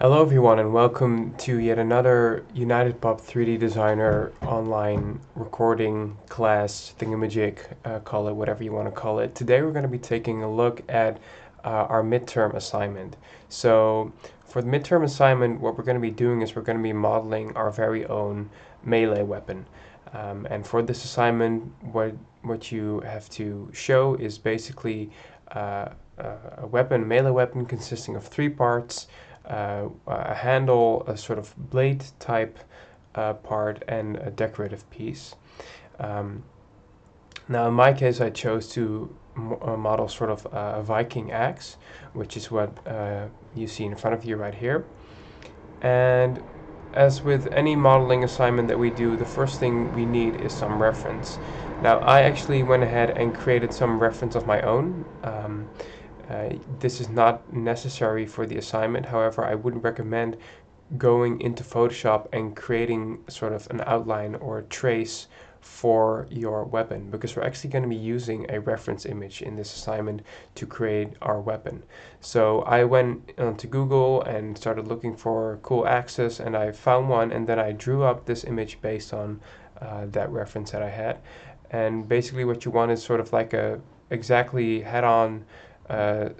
Hello everyone and welcome to yet another UnitedPOP 3D Designer online recording class thingamajig, call it whatever you want to call it. Today we're going to be taking a look at our midterm assignment. So for the midterm assignment, what we're going to be doing is we're going to be modeling our very own melee weapon. And for this assignment, what you have to show is basically a weapon, melee weapon consisting of three parts, a handle, a sort of blade type part, and a decorative piece. Um, Now, in my case, I chose to model sort of a Viking axe, which is what you see in front of you right here. And as with any modeling assignment that we do, the first thing we need is some reference. Now, I actually went ahead and created some reference of my own. This is not necessary for the assignment. However, I would recommend going into Photoshop and creating sort of an outline or a trace for your weapon, because we're actually going to be using a reference image in this assignment to create our weapon. So I went onto Google and started looking for cool axes, and I found one, and then I drew up this image based on that reference that I had. And basically what you want is sort of like a exactly head-on,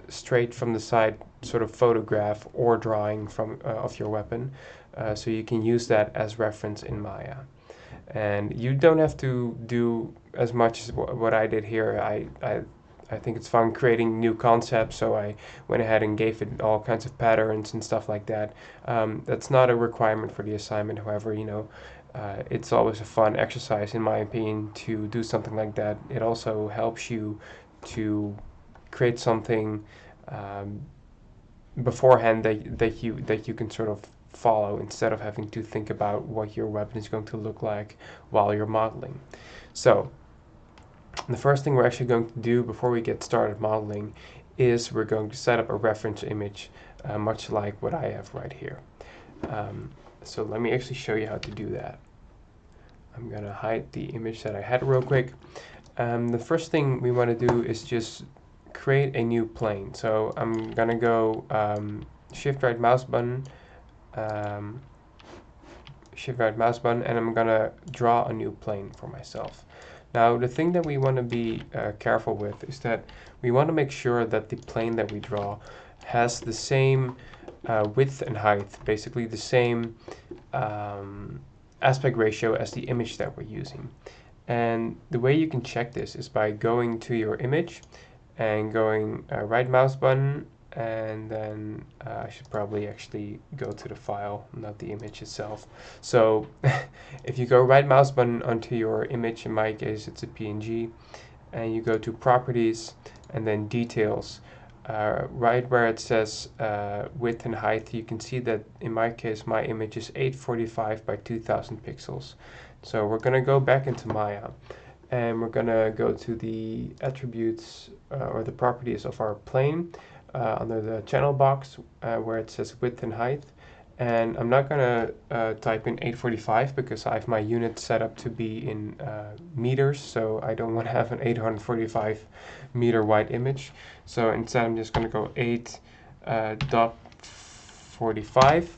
straight from the side sort of photograph or drawing from of your weapon, so you can use that as reference in Maya. And you don't have to do as much as what I did here. I think it's fun creating new concepts, so I went ahead and gave it all kinds of patterns and stuff like that. That's not a requirement for the assignment, however, it's always a fun exercise, in my opinion, to do something like that. It also helps you to create something um, beforehand that you can sort of follow, instead of having to think about what your weapon is going to look like while you're modeling. So the first thing we're actually going to do before we get started modeling is we're going to set up a reference image, much like what I have right here. So let me actually show you how to do that. I'm going to hide the image that I had real quick. The first thing we want to do is just create a new plane. So I'm going to go shift right mouse button, um, and I'm going to draw a new plane for myself. Now, the thing that we want to be careful with is that we want to make sure that the plane that we draw has the same width and height, basically the same aspect ratio as the image that we're using. And the way you can check this is by going to your image and going right mouse button, and then I should probably actually go to the file, not the image itself. So if you go right mouse button onto your image, in my case it's a PNG, and you go to properties and then details, right where it says width and height, you can see that in my case my image is 845 by 2000 pixels. So we're going to go back into Maya, and we're going to go to the attributes or the properties of our plane under the channel box where it says width and height. And I'm not going to type in 845 because I have my unit set up to be in meters, so I don't want to have an 845 meter wide image. So instead I'm just going to go 8.45,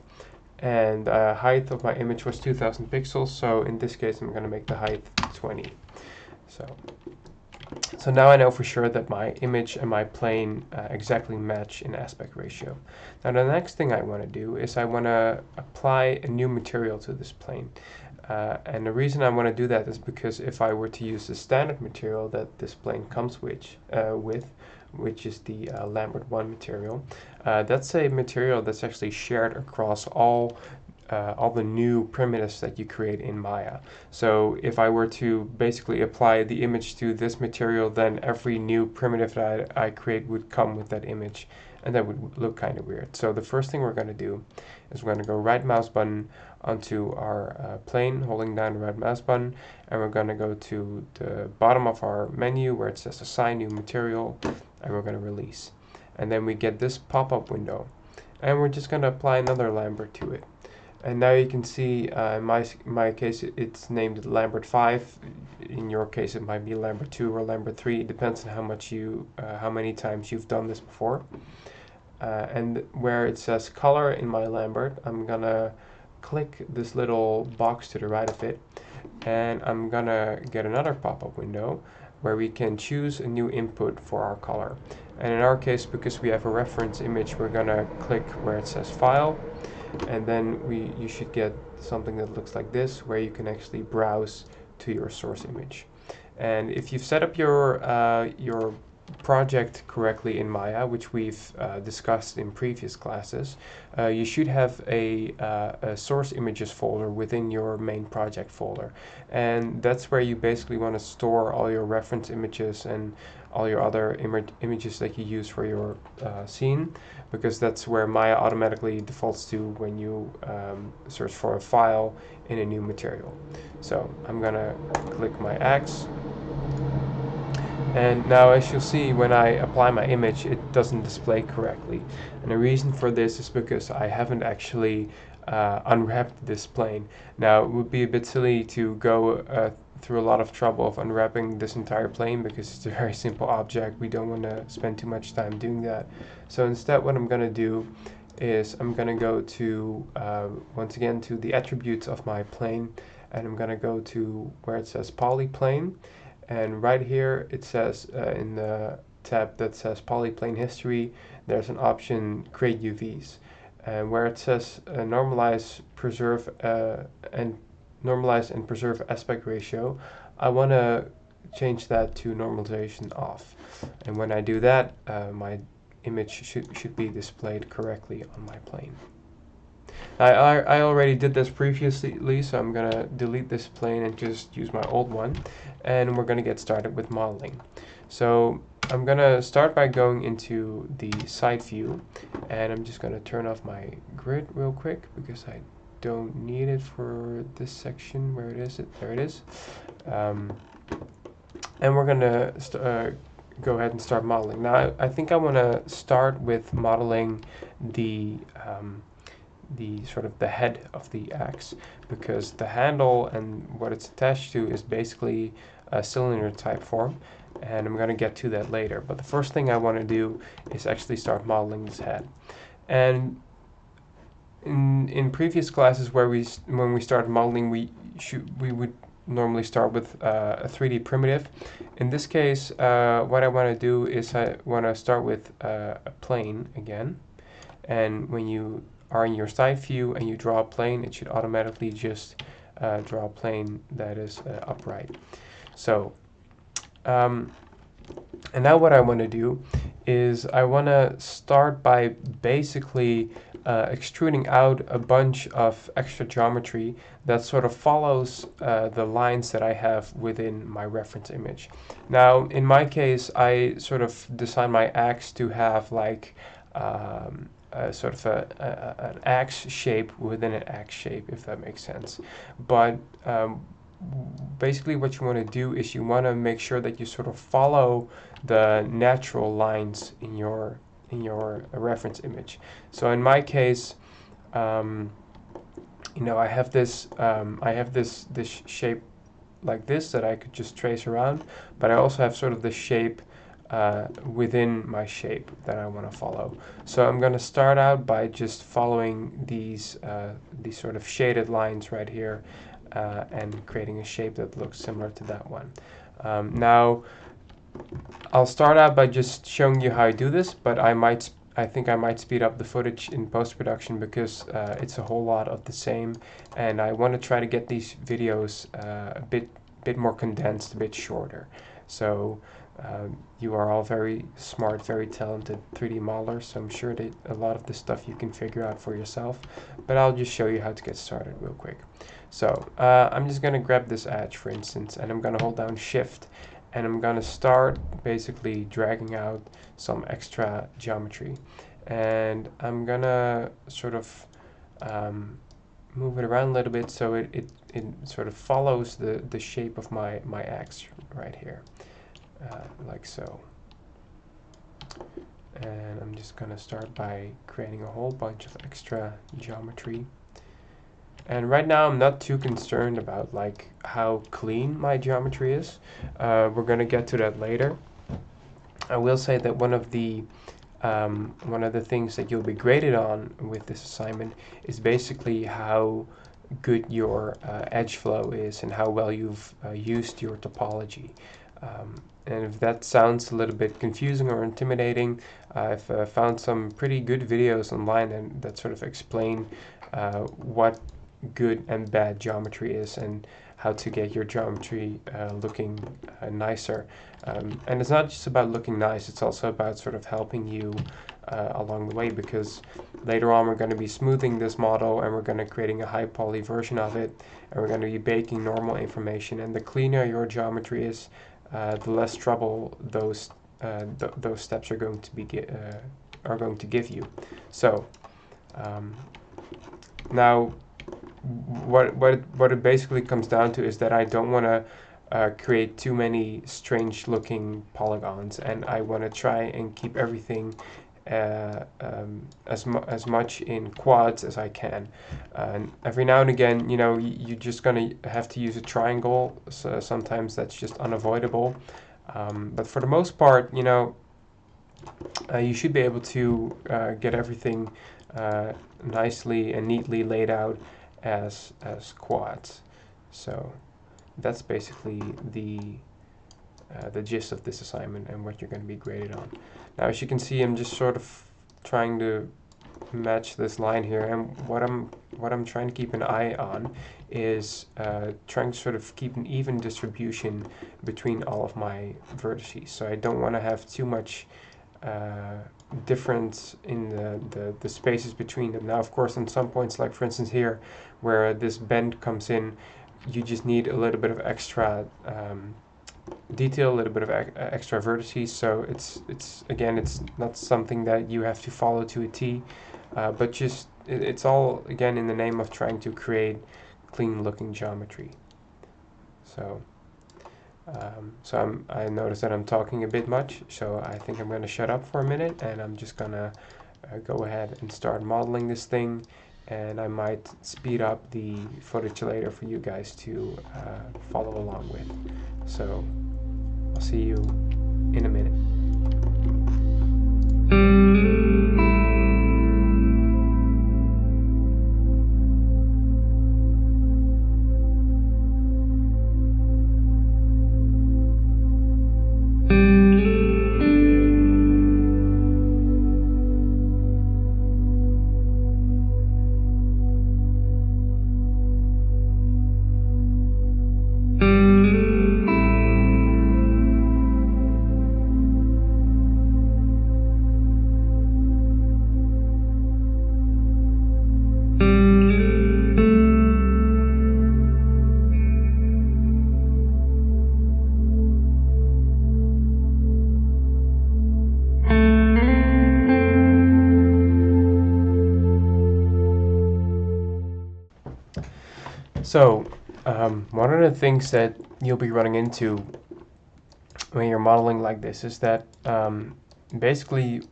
and height of my image was 2000 pixels, so in this case I'm going to make the height 20. So now I know for sure that my image and my plane exactly match in aspect ratio. Now the next thing I want to do is I want to apply a new material to this plane. And the reason I want to do that is because if I were to use the standard material that this plane comes with, which is the Lambert-1 material, that's a material that's actually shared across all the new primitives that you create in Maya. So if I were to basically apply the image to this material, then every new primitive that I create would come with that image, and that would look kind of weird. So the first thing we're going to do is we're going to go right mouse button onto our plane, holding down the right mouse button, and we're going to go to the bottom of our menu where it says assign new material, and we're going to release. And then we get this pop-up window, and we're just going to apply another Lambert to it. And now you can see in my case it's named Lambert 5. In your case it might be Lambert 2 or Lambert 3. It depends on how many times you've done this before. and where it says color in my Lambert, I'm gonna click this little box to the right of it, and I'm gonna get another pop-up window where we can choose a new input for our color. And in our case, because we have a reference image, we're gonna click where it says file, and then you should get something that looks like this, where you can actually browse to your source image. And if you've set up your project correctly in Maya, which we've discussed in previous classes, you should have a source images folder within your main project folder. And that's where you basically want to store all your reference images and all your other images that you use for your scene, because that's where Maya automatically defaults to when you search for a file in a new material. So I'm gonna click my X. And now, as you'll see, when I apply my image, it doesn't display correctly. And the reason for this is because I haven't actually unwrapped this plane. Now, it would be a bit silly to go through a lot of trouble of unwrapping this entire plane, because it's a very simple object. We don't want to spend too much time doing that. So instead, what I'm going to do is I'm going to go to, once again, to the attributes of my plane, and I'm going to go to where it says polyplane. And right here it says in the tab that says polyplane history, there's an option create UVs, and where it says normalize, preserve, and normalize and preserve aspect ratio, I want to change that to normalization off. And when I do that, my image should be displayed correctly on my plane. I already did this previously, so I'm going to delete this plane and just use my old one. And we're going to get started with modeling. So I'm going to start by going into the side view, and I'm just going to turn off my grid real quick because I don't need it for this section. Where it is? There it is. And we're going to go ahead and start modeling. Now I think I want to start with modeling the sort of the head of the axe, because the handle and what it's attached to is basically a cylinder type form, and I'm going to get to that later. But the first thing I want to do is actually start modeling this head. And in previous classes when we started modeling, we would normally start with a 3D primitive. In this case, what I want to do is I want to start with a plane again, and when you are in your side view and you draw a plane, it should automatically just draw a plane that is upright. So, and now what I want to do is I want to start by basically extruding out a bunch of extra geometry that sort of follows the lines that I have within my reference image. Now, in my case, I sort of designed my axe to have like sort of an axe shape within an axe shape, if that makes sense. But basically what you want to do is you want to make sure that you sort of follow the natural lines in your reference image. So in my case, you know, I have this shape like this that I could just trace around, but I also have sort of the shape within my shape that I want to follow. So I'm going to start out by just following these sort of shaded lines right here and creating a shape that looks similar to that one. Now I'll start out by just showing you how I do this, but I think I might speed up the footage in post-production because it's a whole lot of the same, and I want to try to get these videos a bit more condensed, a bit shorter. So you are all very smart, very talented 3D modelers, so I'm sure that a lot of this stuff you can figure out for yourself, but I'll just show you how to get started real quick. So I'm just going to grab this edge, for instance, and I'm going to hold down Shift, and I'm going to start basically dragging out some extra geometry. And I'm going to sort of move it around a little bit so it sort of follows the shape of my axe right here. Like so. And I'm just going to start by creating a whole bunch of extra geometry. And right now I'm not too concerned about like how clean my geometry is. We're going to get to that later. I will say that one of the one of the things that you'll be graded on with this assignment is basically how good your edge flow is and how well you've used your topology. And if that sounds a little bit confusing or intimidating, I've found some pretty good videos online and that sort of explain what good and bad geometry is and how to get your geometry looking nicer. And it's not just about looking nice, it's also about sort of helping you along the way, because later on we're going to be smoothing this model and we're going to creating a high poly version of it, and we're going to be baking normal information, and the cleaner your geometry is, the less trouble those steps are going to give you. So now what it basically comes down to is that I don't want to create too many strange looking polygons, and I want to try and keep everything as much in quads as I can. And every now and again, you know, you're just gonna have to use a triangle, so sometimes that's just unavoidable. But for the most part, you know, you should be able to get everything nicely and neatly laid out as quads. So that's basically the gist of this assignment and what you're going to be graded on. Now, as you can see, I'm just sort of trying to match this line here, and what I'm trying to keep an eye on is trying to sort of keep an even distribution between all of my vertices. So I don't want to have too much difference in the spaces between them. Now, of course, on some points, like for instance here, where this bend comes in, you just need a little bit of extra detail, a little bit of extra vertices. So it's again, it's not something that you have to follow to a T, but just it's all again in the name of trying to create clean looking geometry. So I noticed that I'm talking a bit much, so I think I'm going to shut up for a minute, and I'm just going to go ahead and start modeling this thing, and I might speed up the footage later for you guys to follow along with. So I'll see you in a minute. So one of the things that you'll be running into when you're modeling like this is that basically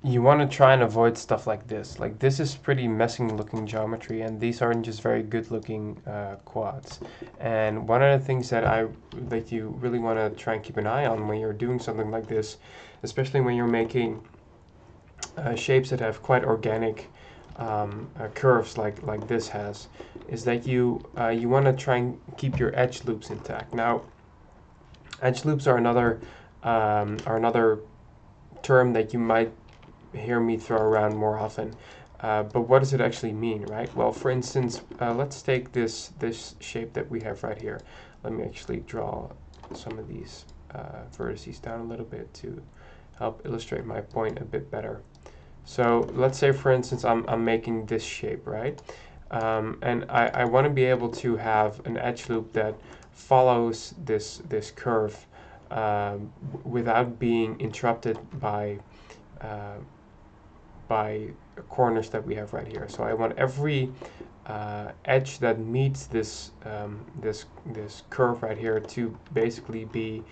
you want to try and avoid stuff like this. Like, this is pretty messy looking geometry, and these aren't just very good looking quads. And one of the things that you really want to try and keep an eye on when you're doing something like this, especially when you're making shapes that have quite organic curves like this has, is that you want to try and keep your edge loops intact. Now, edge loops are another term that you might hear me throw around more often, but what does it actually mean, right? Well, for instance, let's take this shape that we have right here. Let me actually draw some of these vertices down a little bit to help illustrate my point a bit better. So let's say, for instance, I'm making this shape, right? And I want to be able to have an edge loop that follows this curve without being interrupted by corners that we have right here. So I want every edge that meets this this curve right here to basically be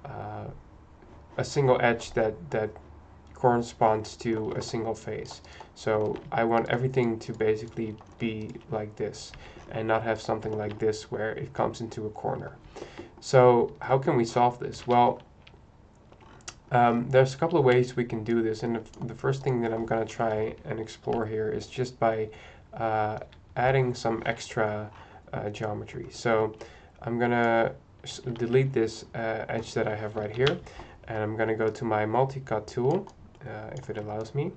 a single edge that corresponds to a single face. So I want everything to basically be like this and not have something like this where it comes into a corner. So how can we solve this? Well, There's a couple of ways we can do this, and the first thing that I'm going to try and explore here is just by adding some extra geometry. So I'm going to delete this edge that I have right here, and I'm going to go to my multi-cut tool, if it allows me.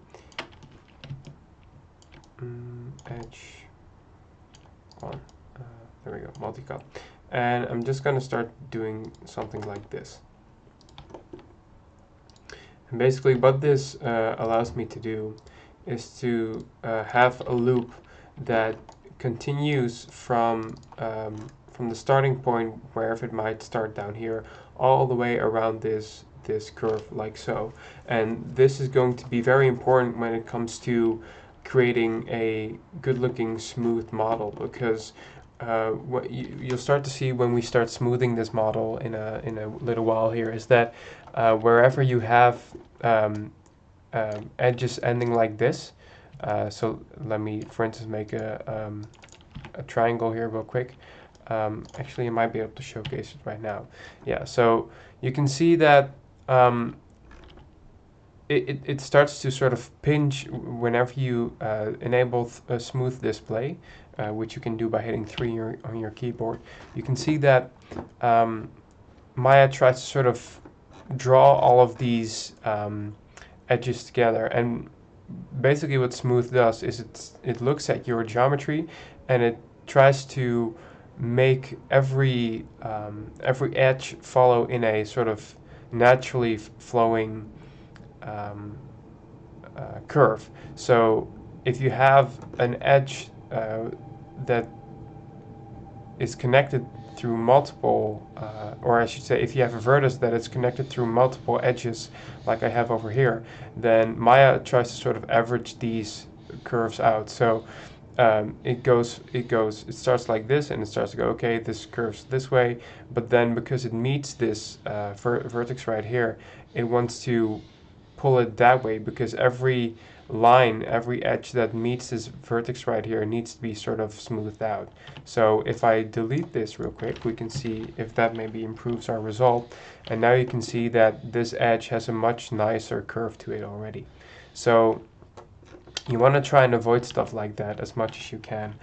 Edge 1. There we go, multi-cut. And I'm just going to start doing something like this. And basically what this allows me to do is to have a loop that continues from the starting point, wherever it might start down here, all the way around this curve like so. And this is going to be very important when it comes to creating a good looking smooth model, because what you'll start to see when we start smoothing this model in a little while here is that wherever you have edges ending like this, so let me for instance make a triangle here real quick. Actually I might be able to showcase it right now. Yeah, so you can see that it starts to sort of pinch whenever you enable a smooth display, which you can do by hitting 3 on your keyboard. You can see that Maya tries to sort of draw all of these edges together, and basically what smooth does is it looks at your geometry and it tries to make every edge follow in a sort of naturally flowing curve. So if you have an edge that is connected through multiple, or I should say if you have a vertex that is connected through multiple edges like I have over here, then Maya tries to sort of average these curves out. So it starts like this, and it starts to go, okay, this curves this way, but then because it meets this vertex right here, it wants to pull it that way, because every line, every edge that meets this vertex right here needs to be sort of smoothed out. So if I delete this real quick, we can see if that maybe improves our result. And now you can see that this edge has a much nicer curve to it already. So you want to try and avoid stuff like that as much as you can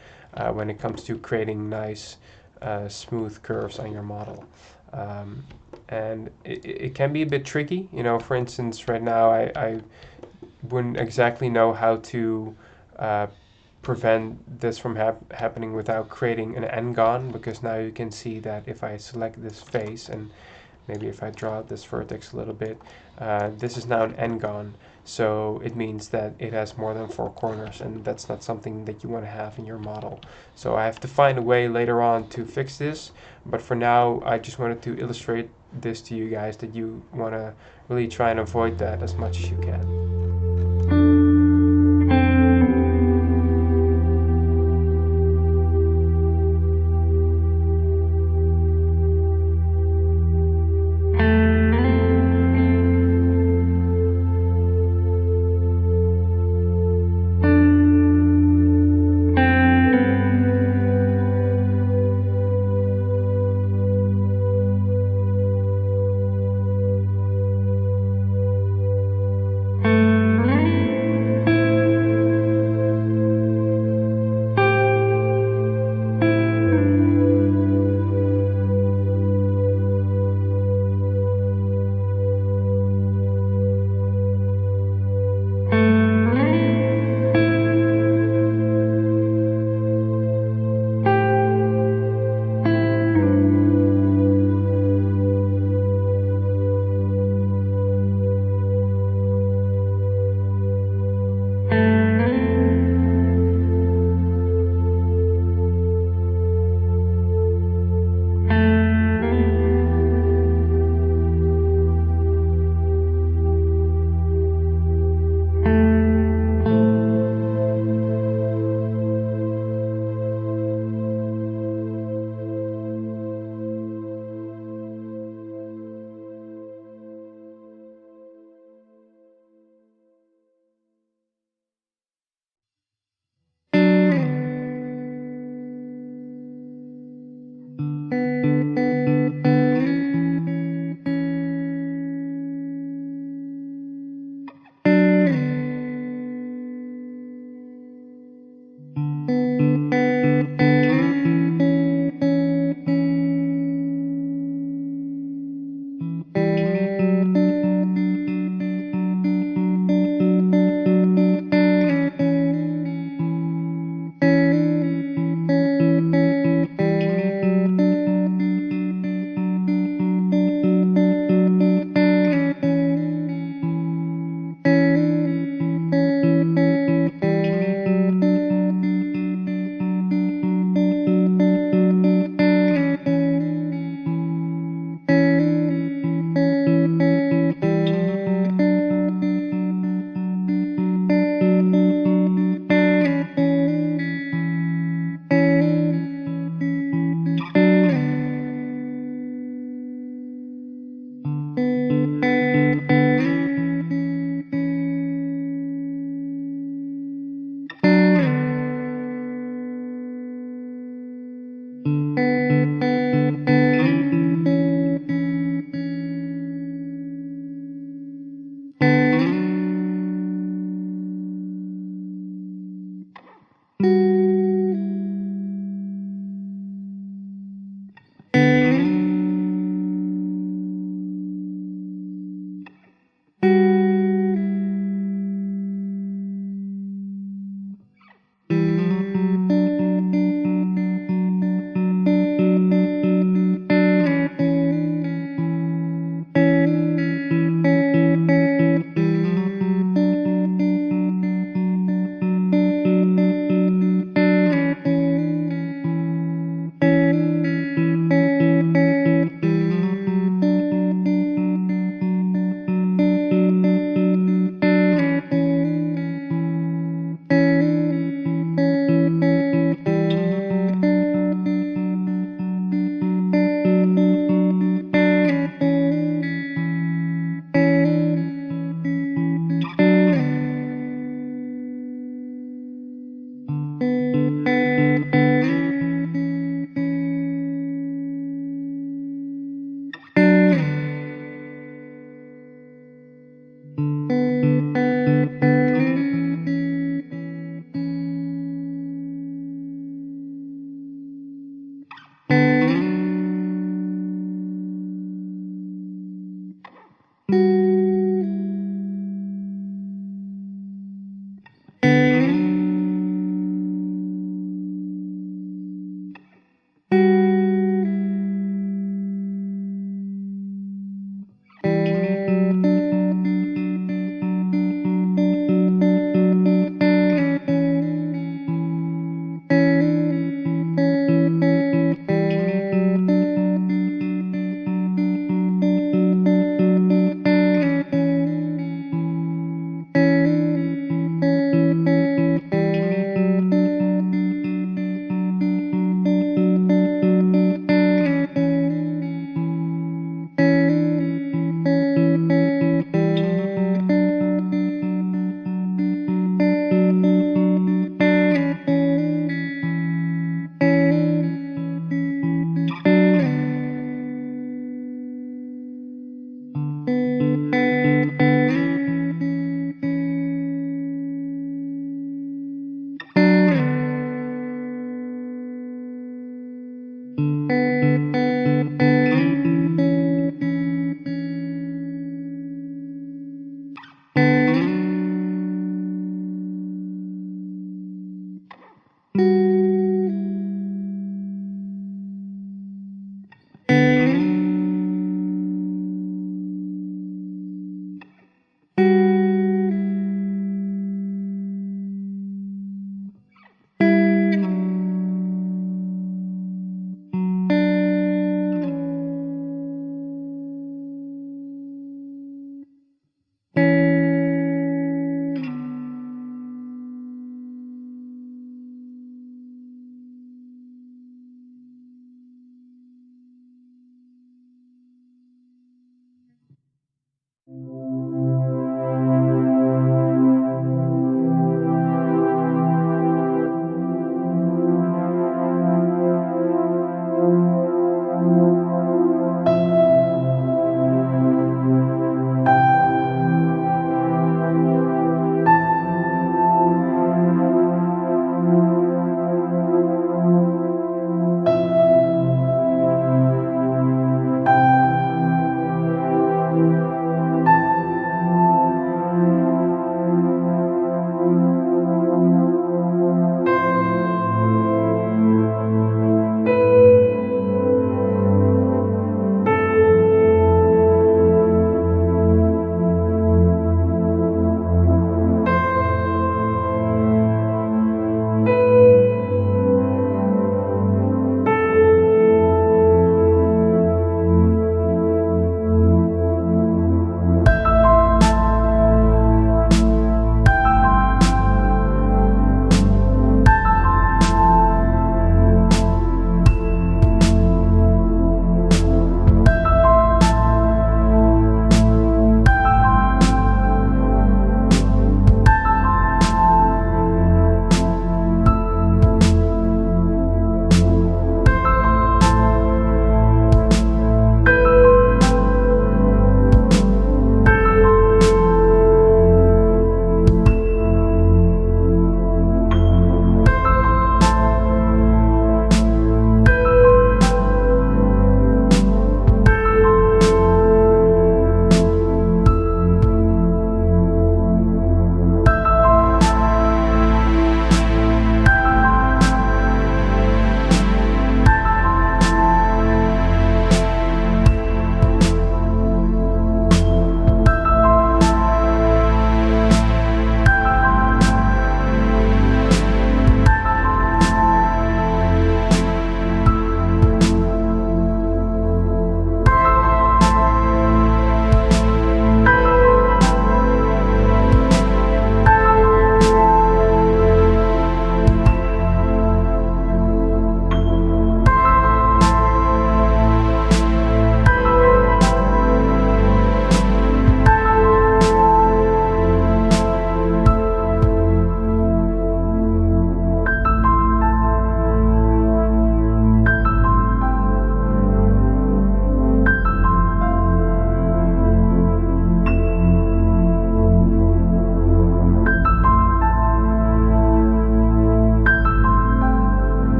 when it comes to creating nice smooth curves on your model. And it can be a bit tricky. You know, for instance, right now I wouldn't exactly know how to prevent this from happening without creating an n-gon, because now you can see that if I select this face and maybe if I draw out this vertex a little bit, this is now an n-gon. So it means that it has more than 4 corners, and that's not something that you want to have in your model. So I have to find a way later on to fix this, but for now I just wanted to illustrate this to you guys, that you want to really try and avoid that as much as you can.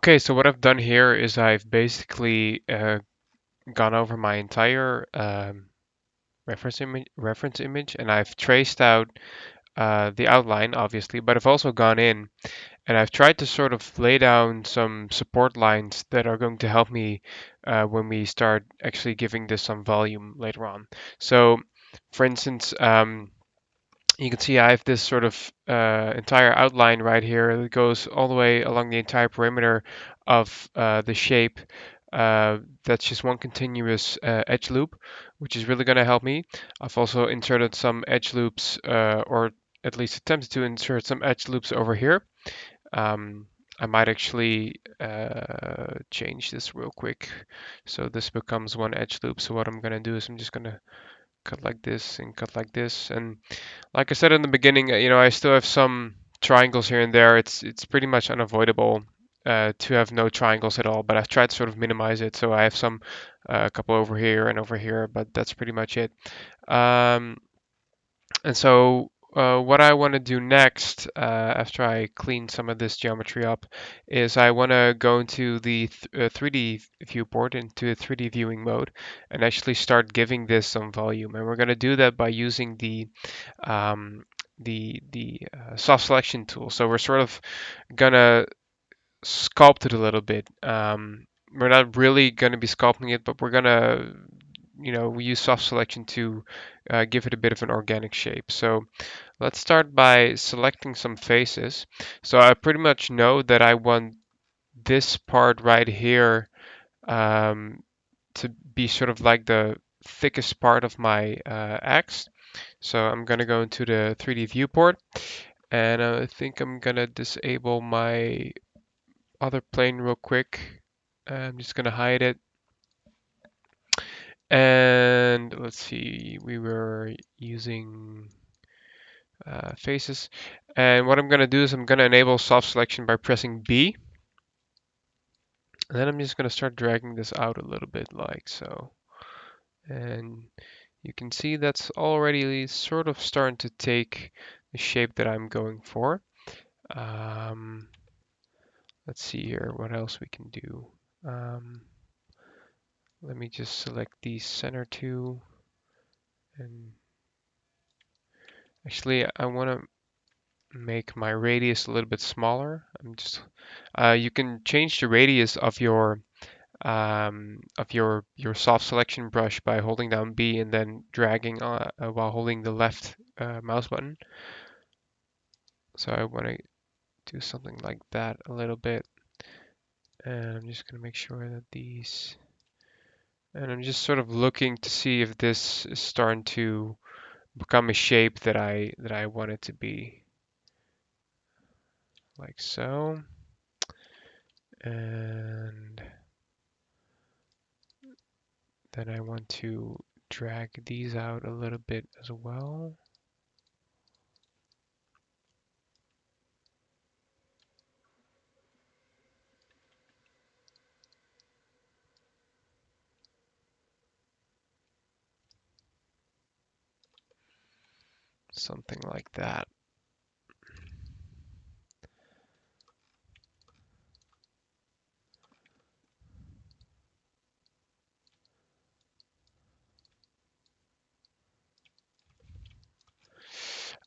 Okay, so what I've done here is I've basically gone over my entire reference image, and I've traced out the outline, obviously, but I've also gone in and I've tried to sort of lay down some support lines that are going to help me when we start actually giving this some volume later on. So, for instance, you can see I have this sort of entire outline right here that goes all the way along the entire perimeter of the shape. That's just one continuous edge loop, which is really going to help me. I've also inserted some edge loops, or at least attempted to insert some edge loops over here. Um, I might actually change this real quick. So this becomes one edge loop. So what I'm going to do is I'm just going to cut like this and cut like this. And like I said in the beginning, I still have some triangles here and there. It's pretty much unavoidable to have no triangles at all, but I've tried to sort of minimize it. So I have some a couple over here, but that's pretty much it. Um, and so what I want to do next, after I clean some of this geometry up, is I want to go into the 3D viewport, into 3D viewing mode, and actually start giving this some volume. And we're going to do that by using um, the soft selection tool. So we're sort of gonna sculpt it a little bit. We're not really gonna be sculpting it, but we're gonna, we use soft selection to give it a bit of an organic shape. So let's start by selecting some faces. So I pretty much know that I want this part right here um, to be sort of like the thickest part of my axe. So I'm gonna go into the 3D viewport, and I think I'm gonna disable my other plane real quick. I'm just gonna hide it. And let's see, we were using faces. And what I'm gonna do is I'm gonna enable soft selection by pressing B. And then I'm just gonna start dragging this out a little bit like so. And you can see that's already sort of starting to take the shape that I'm going for. Um, let's see here what else we can do. Um, Let me just select these center two. And actually, I want to make my radius a little bit smaller. You can change the radius of your soft selection brush by holding down B and then dragging while holding the left mouse button. So I want to do something like that a little bit. And I'm just going to make sure that and I'm just sort of looking to see if this is starting to become a shape that I want it to be, like so. And then I want to drag these out a little bit as well. Something like that.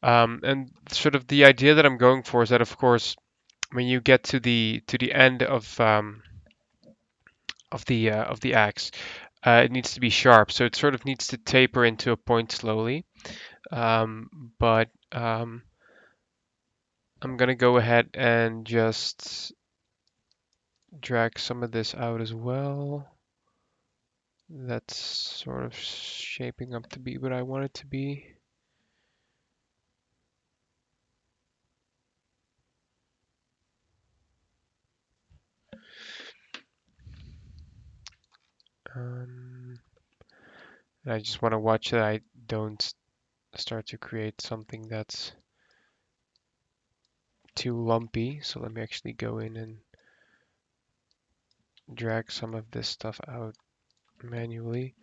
And sort of the idea that I'm going for is that, of course, when you get to the end of the axe, it needs to be sharp. So it sort of needs to taper into a point slowly. But I'm gonna go ahead and just drag some of this out as well. That's sort of shaping up to be what I want it to be. And I just want to watch that I don't start to create something that's too lumpy. So let me actually go in and drag some of this stuff out manually.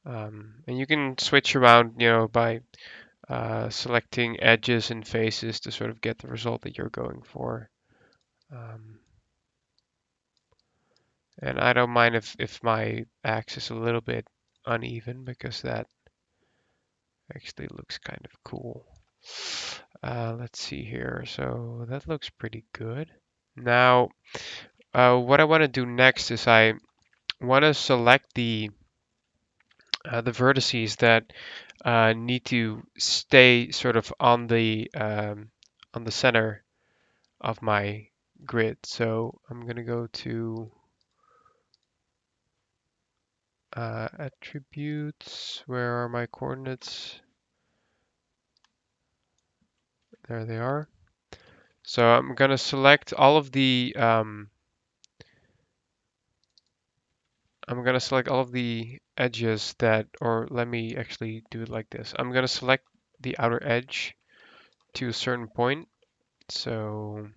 And you can switch around, by selecting edges and faces to sort of get the result that you're going for. Um, And I don't mind if my axe is a little bit uneven because that actually looks kind of cool. Let's see here. So that looks pretty good. Now, what I want to do next is I want to select the vertices that need to stay sort of on the center of my grid. So I'm gonna go to attributes. Where are my coordinates? There they are. So I'm gonna select all of the I'm gonna select all of the edges that, or let me actually do it like this. I'm gonna select the outer edge to a certain point. So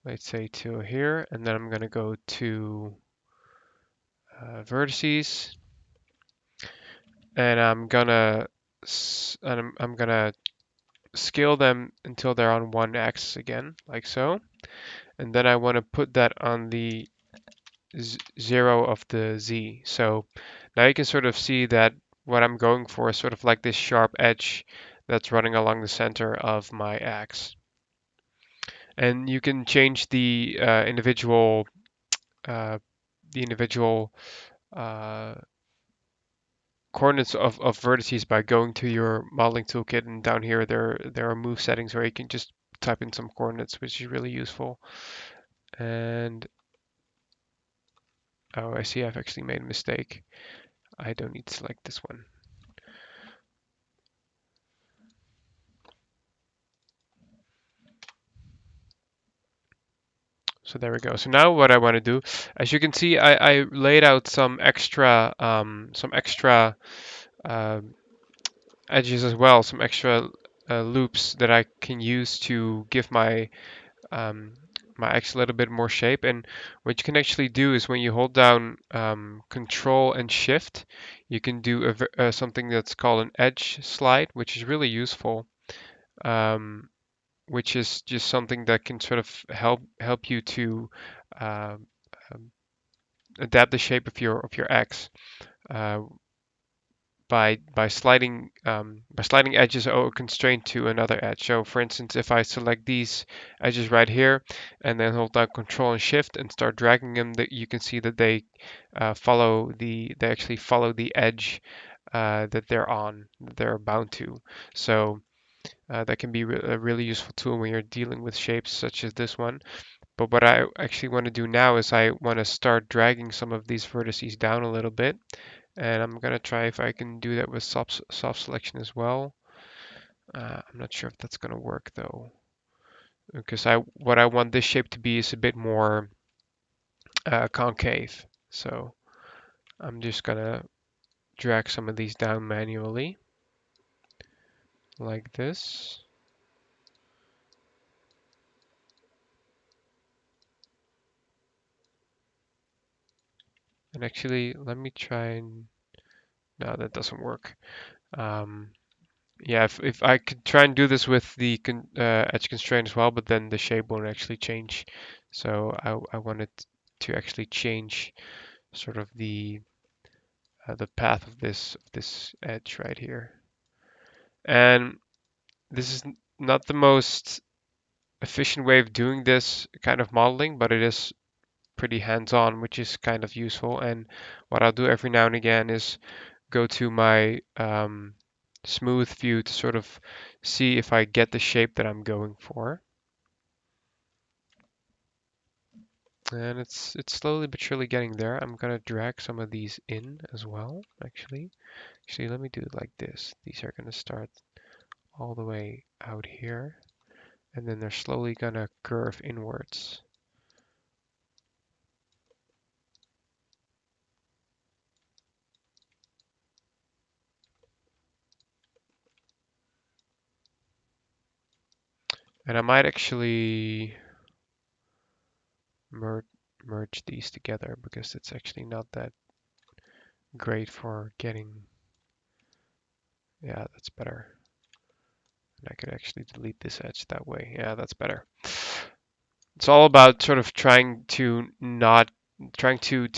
let's say to here, and then I'm gonna go to vertices, and I'm gonna scale them until they're on one axis again, like so. And then I want to put that on the 0 of the Z. So now you can sort of see that what I'm going for is sort of like this sharp edge that's running along the center of my axe. And you can change uh, the individual uh, coordinates of vertices by going to your modeling toolkit, and down here there are move settings where you can just type in some coordinates, which is really useful. And oh, I see I've actually made a mistake. I don't need to select this one. So there we go. So now what I want to do, as you can see, I laid out some extra uh, edges as well, some extra loops that I can use to give um, my X a little bit more shape. And what you can actually do is when you hold down Control and Shift, you can do something that's called an edge slide, which is really useful. Which is just something that can sort of help you to uh, um, adapt the shape of your X uh, by sliding edges or constraint to another edge. So for instance, if I select these edges right here and then hold down Control and Shift and start dragging them, that you can see that they actually follow the edge that they're on, that they're bound to. So that can be a really useful tool when you're dealing with shapes such as this one. But what I actually want to do now is I want to start dragging some of these vertices down a little bit. And I'm going to try if I can do that with soft selection as well. I'm not sure if that's going to work though, because what I want this shape to be is a bit more concave. So I'm just going to drag some of these down manually like this. And actually, let me try and... No, that doesn't work. Um, yeah, if I could try and do this with the edge constraint as well, but then the shape won't actually change. So I wanted to actually change sort of the path of this edge right here. And this is not the most efficient way of doing this kind of modeling, but it is pretty hands-on, which is kind of useful. And what I'll do every now and again is go to my smooth view to sort of see if I get the shape that I'm going for. And it's slowly but surely getting there. I'm gonna drag some of these in as well, actually. Actually, let me do it like this. These are gonna start all the way out here, and then they're slowly gonna curve inwards. And I might actually merge these together because it's actually not that great for getting... Yeah, that's better. And I could actually delete this edge that way. Yeah, that's better. It's all about sort of trying to not trying to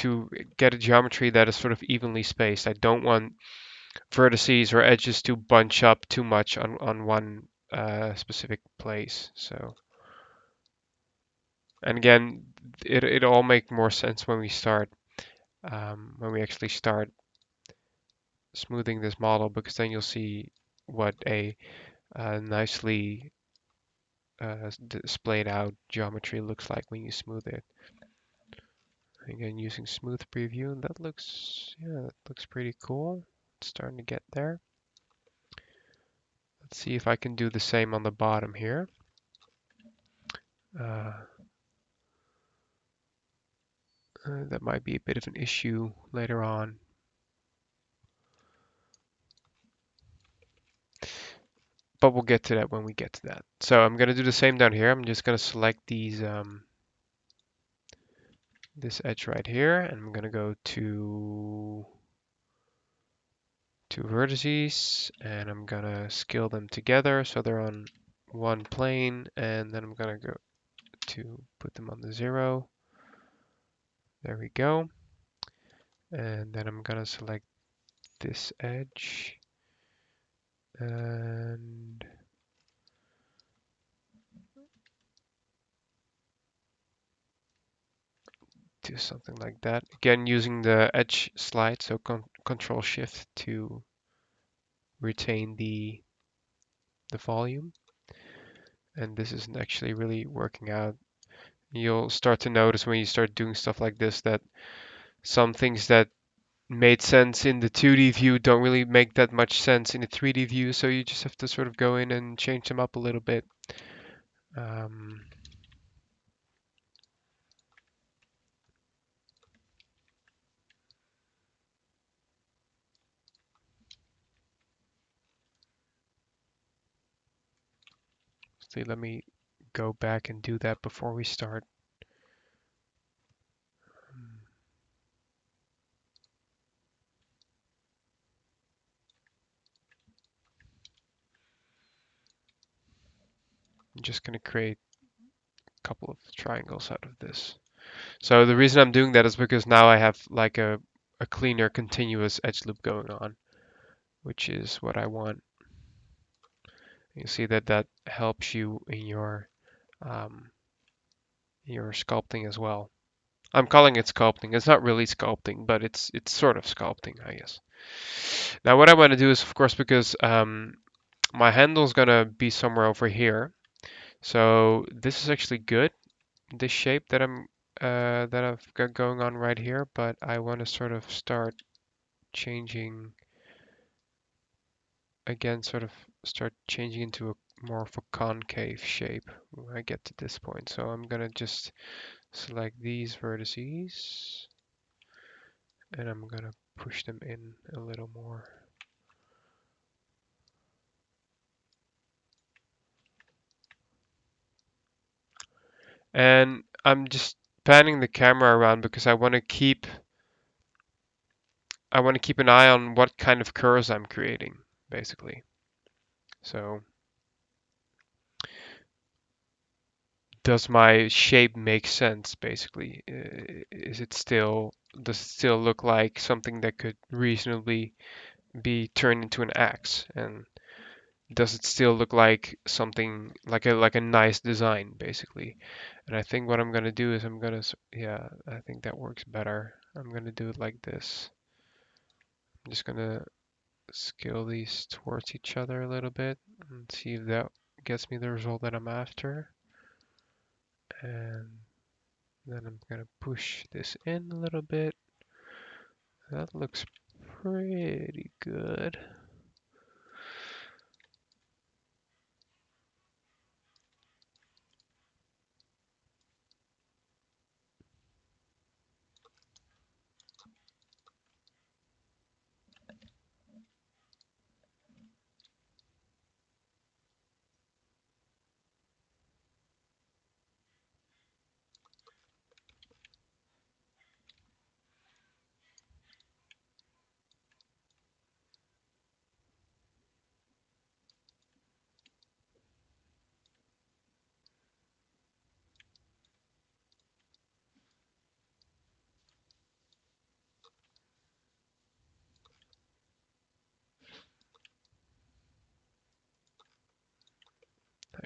get a geometry that is sort of evenly spaced. I don't want vertices or edges to bunch up too much on one specific place. So, and again, it all make more sense when we start when we actually start smoothing this model, because then you'll see what a nicely displayed out geometry looks like when you smooth it. Again, using smooth preview, and that looks, yeah, that looks pretty cool. It's starting to get there. Let's see if I can do the same on the bottom here. That might be a bit of an issue later on. But we'll get to that when we get to that. So I'm going to do the same down here. I'm just going to select these, this edge right here, and I'm going to go to vertices, and I'm going to scale them together so they're on one plane, and then I'm going to go to put them on the 0. There we go. And then I'm going to select this edge and do something like that. Again, using the edge slide, so Control Shift to retain the volume. And this isn't actually really working out. You'll start to notice when you start doing stuff like this that some things that made sense in the 2D view don't really make that much sense in the 3D view, so you just have to sort of go in and change them up a little bit. See, let me go back and do that before we start. I'm just going to create a couple of triangles out of this. So the reason I'm doing that is because now I have like a cleaner continuous edge loop going on, which is what I want. You see that that helps you in your sculpting as well. I'm calling it sculpting. It's not really sculpting, but it's sort of sculpting, I guess. Now what I want to do is, of course, because my handle is gonna be somewhere over here, so this is actually good. This shape that I've got going on right here, but I want to sort of start changing again, sort of start changing into a more of a concave shape when I get to this point. So I'm gonna just select these vertices and I'm gonna push them in a little more. And I'm just panning the camera around because I want to keep an eye on what kind of curves I'm creating, basically. So does my shape make sense, basically? Is it still, does it still look like something that could reasonably be turned into an axe? And does it still look like something like a nice design, basically? And I think what I'm gonna do is yeah, I think that works better. I'm gonna do it like this. I'm just gonna scale these towards each other a little bit and see if that gets me the result that I'm after. And then I'm gonna push this in a little bit. That looks pretty good.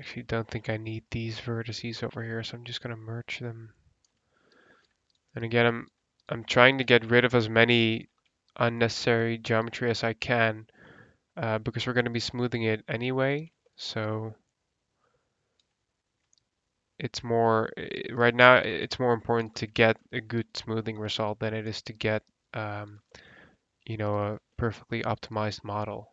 Actually don't think I need these vertices over here, so I'm just gonna merge them. And again, I'm trying to get rid of as many unnecessary geometry as I can, because we're going to be smoothing it anyway. So it's more, right now, it's more important to get a good smoothing result than it is to get, um, a perfectly optimized model.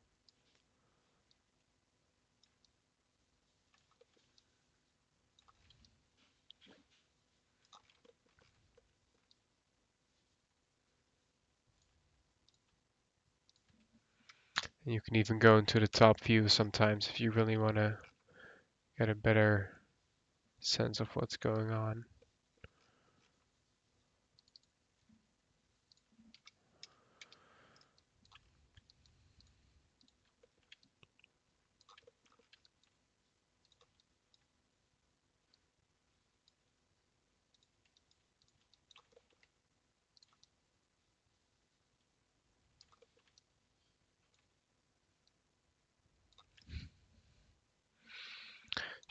And you can even go into the top view sometimes if you really want to get a better sense of what's going on.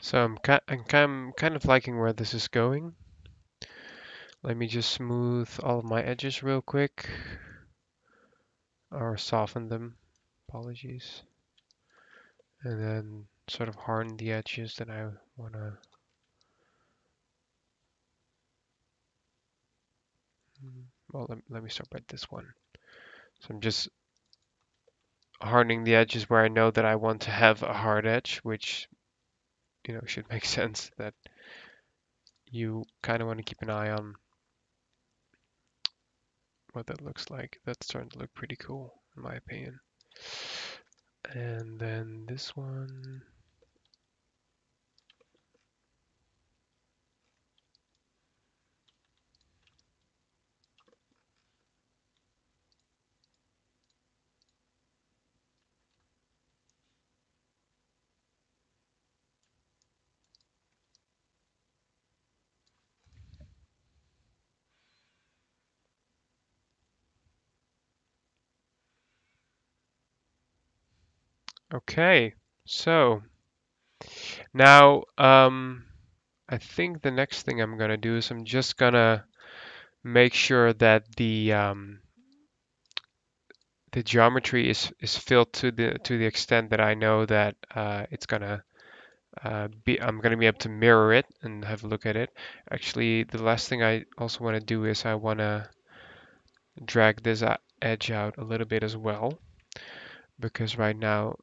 So I'm kind of liking where this is going. Let me just smooth all of my edges real quick, or soften them, apologies. And then sort of harden the edges that I want to. Well, let me start by this one. So I'm just hardening the edges where I know that I want to have a hard edge, which, should make sense that you kind of want to keep an eye on what that looks like. That's starting to look pretty cool, in my opinion. And then this one. Okay, so now I think the next thing I'm gonna do is I'm just gonna make sure that the geometry is filled to the extent that I know that it's gonna I'm gonna be able to mirror it and have a look at it. Actually, the last thing I also want to do is I want to drag this edge out a little bit as well, because right now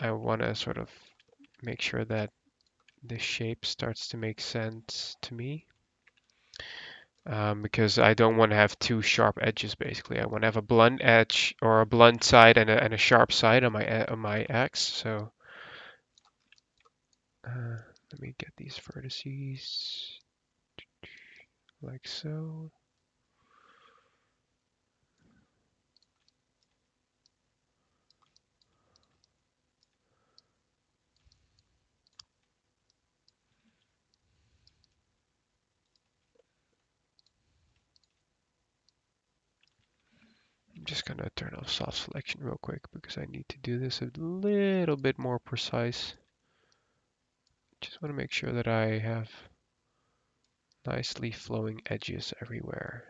I want to sort of make sure that the shape starts to make sense to me. Because I don't want to have two sharp edges. Basically, I want to have a blunt edge or a blunt side and a sharp side on my X. So let me get these vertices like so. I'm just gonna turn off soft selection real quick because I need to do this a little bit more precise. Just want to make sure that I have nicely flowing edges everywhere.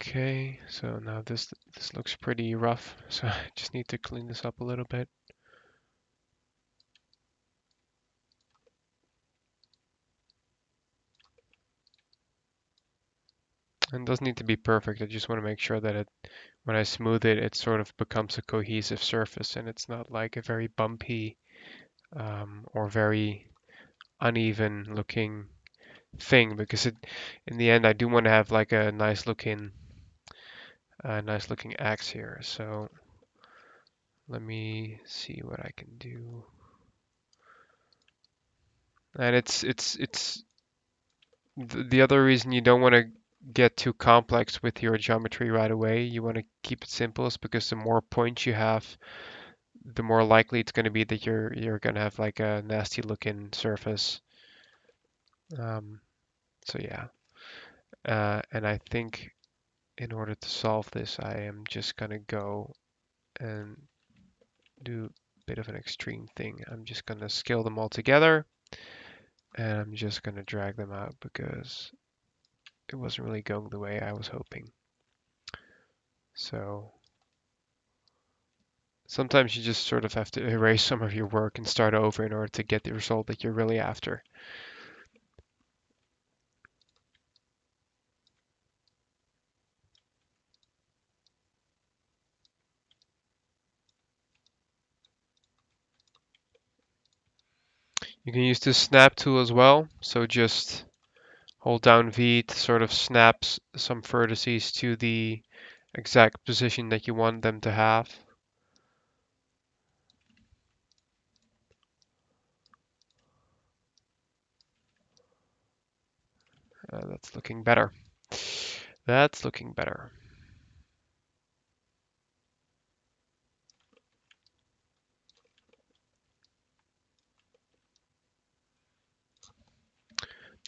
Okay, so now this looks pretty rough, so I just need to clean this up a little bit. And it doesn't need to be perfect. I just want to make sure that when I smooth it, it sort of becomes a cohesive surface and it's not like a very bumpy or very uneven looking thing, because in the end I do want to have like a nice looking axe here. So let me see what I can do. And it's the other reason you don't want to get too complex with your geometry right away. You want to keep it simplest because the more points you have, the more likely it's going to be that you're going to have like a nasty looking surface. Um, so yeah, and I think in order to solve this, I am just going to go and do a bit of an extreme thing. I'm just going to scale them all together, and I'm just going to drag them out because it wasn't really going the way I was hoping. So sometimes you just sort of have to erase some of your work and start over in order to get the result that you're really after. You can use the snap tool as well. So just hold down V to sort of snap some vertices to the exact position that you want them to have. That's looking better. That's looking better.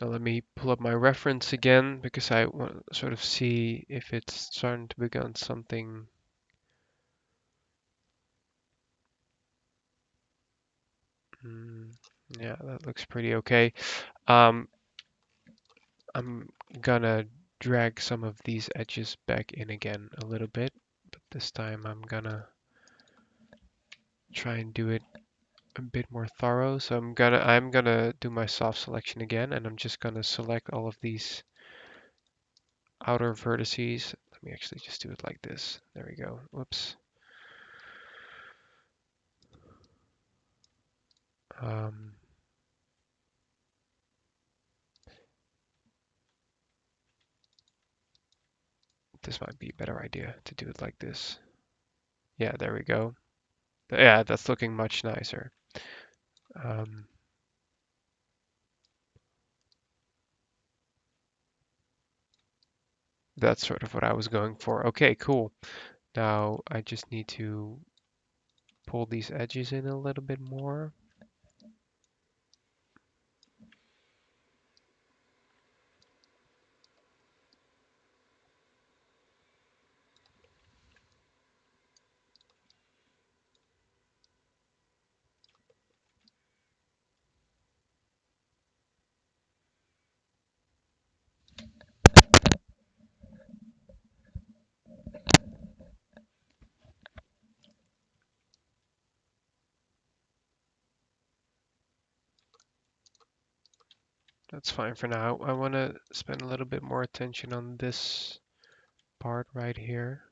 Now let me pull up my reference again because I want to sort of see if it's starting to become something. Mm, yeah, that looks pretty okay. Um, I'm gonna drag some of these edges back in again a little bit, but this time I'm gonna try and do it a bit more thorough. So I'm gonna do my soft selection again, and I'm just gonna select all of these outer vertices. Let me actually just do it like this. There we go. Whoops. Um, this might be a better idea to do it like this. Yeah, there we go. Yeah, that's looking much nicer. Um, that's sort of what I was going for. Okay, cool. Now I just need to pull these edges in a little bit more. That's fine for now. I want to spend a little bit more attention on this part right here.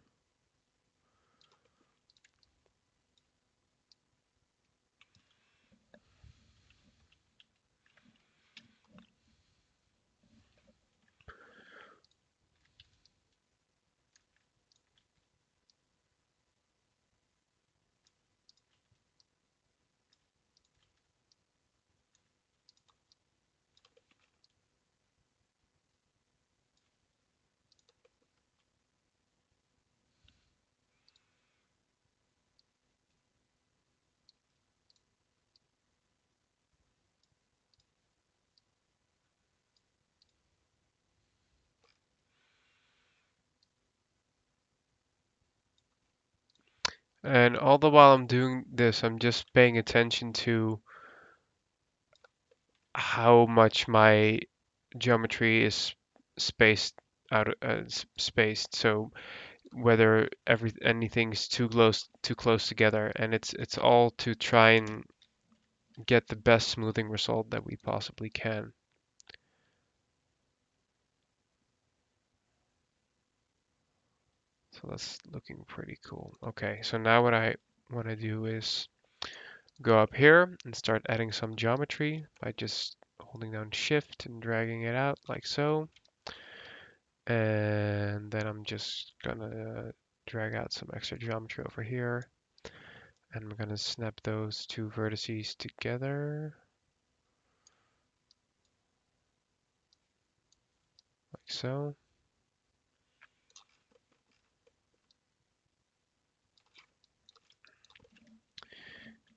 And all the while I'm doing this, I'm just paying attention to how much my geometry is spaced out, spaced. So whether anything's too close together, and it's all to try and get the best smoothing result that we possibly can. So that's looking pretty cool. Okay, so now what I want to do is go up here and start adding some geometry by just holding down shift and dragging it out like so. And then I'm just gonna drag out some extra geometry over here. And I'm gonna snap those two vertices together like so.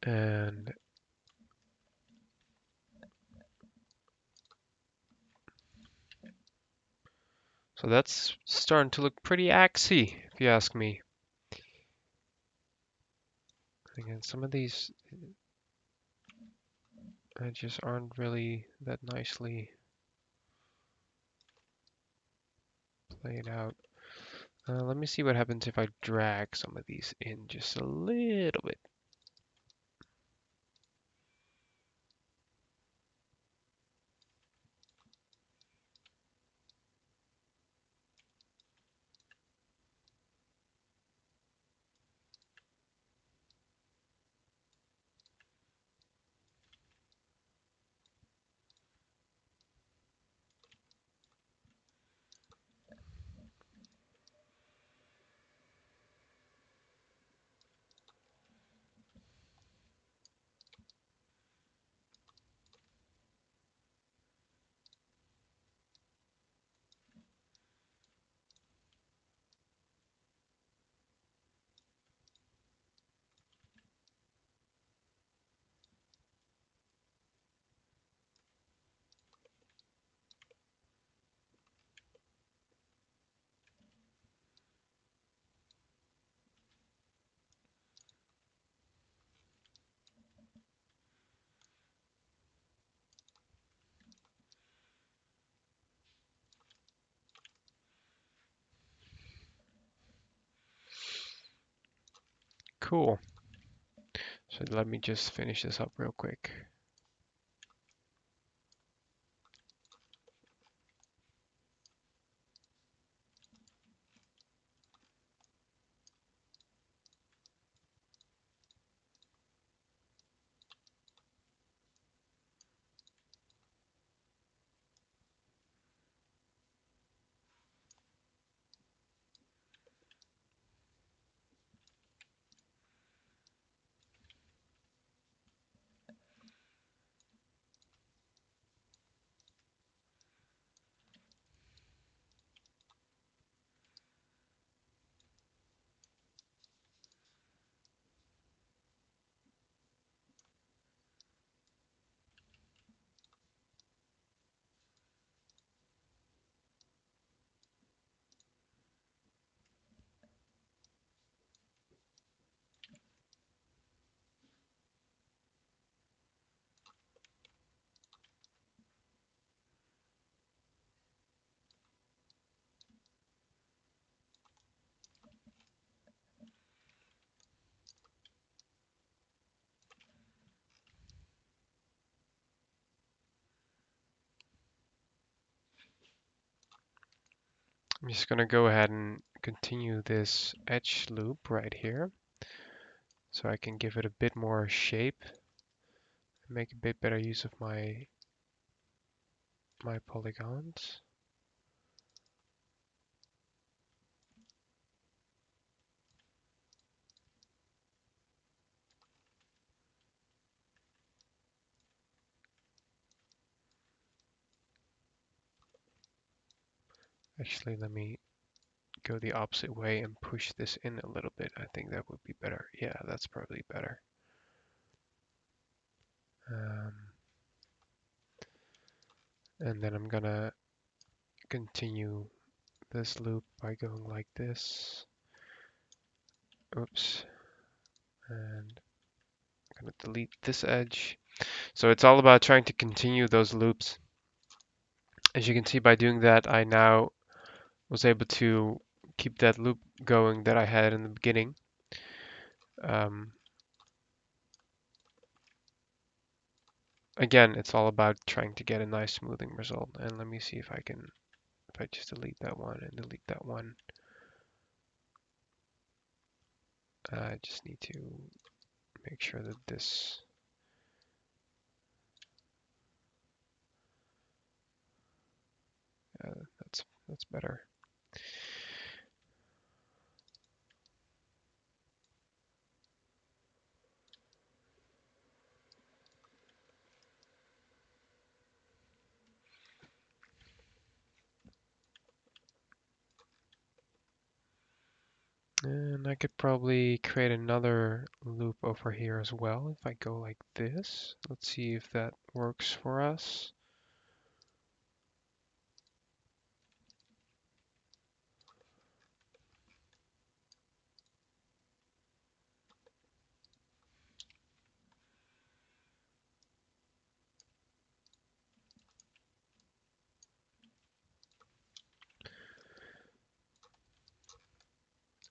And so that's starting to look pretty axy, if you ask me. Again, some of these edges aren't really that nicely played out. Let me see what happens if I drag some of these in just a little bit. Cool. So let me just finish this up real quick. I'm just going to go ahead and continue this edge loop right here so I can give it a bit more shape and make a bit better use of my polygons. Actually, let me go the opposite way and push this in a little bit. I think that would be better. Yeah, that's probably better. And then I'm gonna continue this loop by going like this. Oops. And I'm gonna delete this edge. So it's all about trying to continue those loops. As you can see, by doing that, I now was able to keep that loop going that I had in the beginning. Again, it's all about trying to get a nice smoothing result. And let me see if I can, if I just delete that one and delete that one. I just need to make sure that this that's better. And And I could probably create another loop over here as well if I go like this. Let's see if that works for us.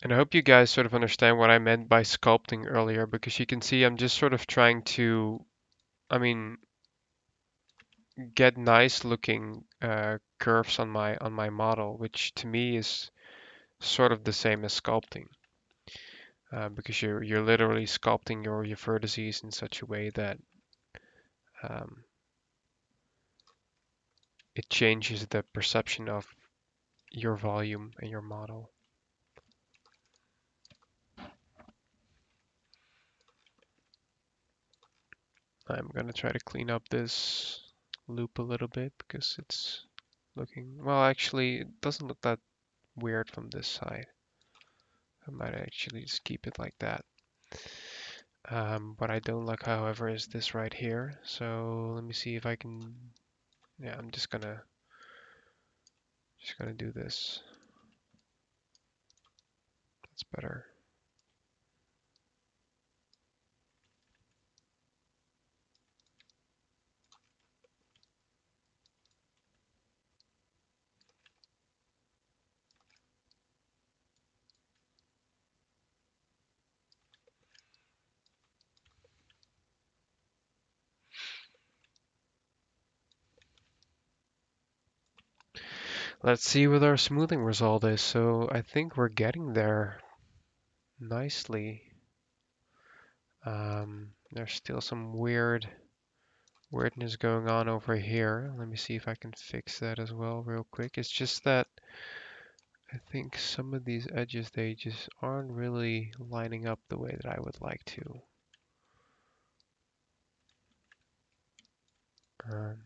And I hope you guys sort of understand what I meant by sculpting earlier, because you can see I'm just sort of trying to, I mean, get nice looking curves on my model, which to me is sort of the same as sculpting, because you're literally sculpting your vertices in such a way that um, it changes the perception of your volume and your model. I'm gonna try to clean up this loop a little bit because it's looking, well, actually, it doesn't look that weird from this side. I might actually just keep it like that. What I don't like, however, is this right here. So let me see if I can, yeah, I'm just gonna do this. That's better. Let's see what our smoothing result is. So I think we're getting there nicely. There's still some weirdness going on over here. Let me see if I can fix that as well real quick. It's just that I think some of these edges, they just aren't really lining up the way that I would like to. Um,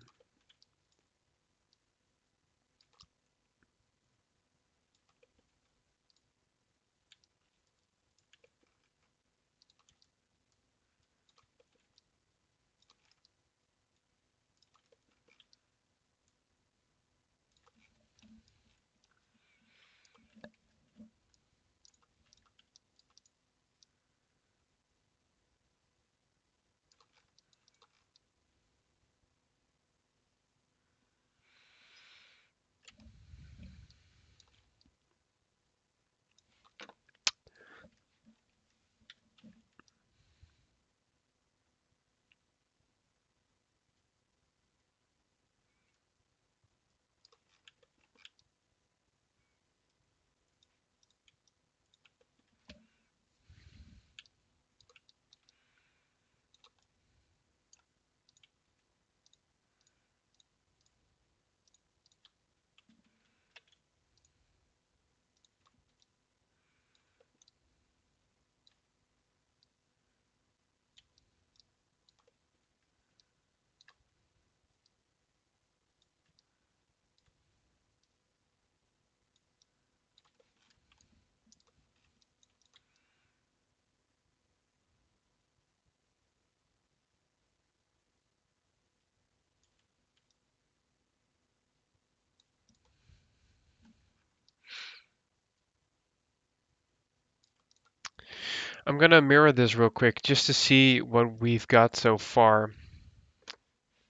I'm gonna mirror this real quick just to see what we've got so far.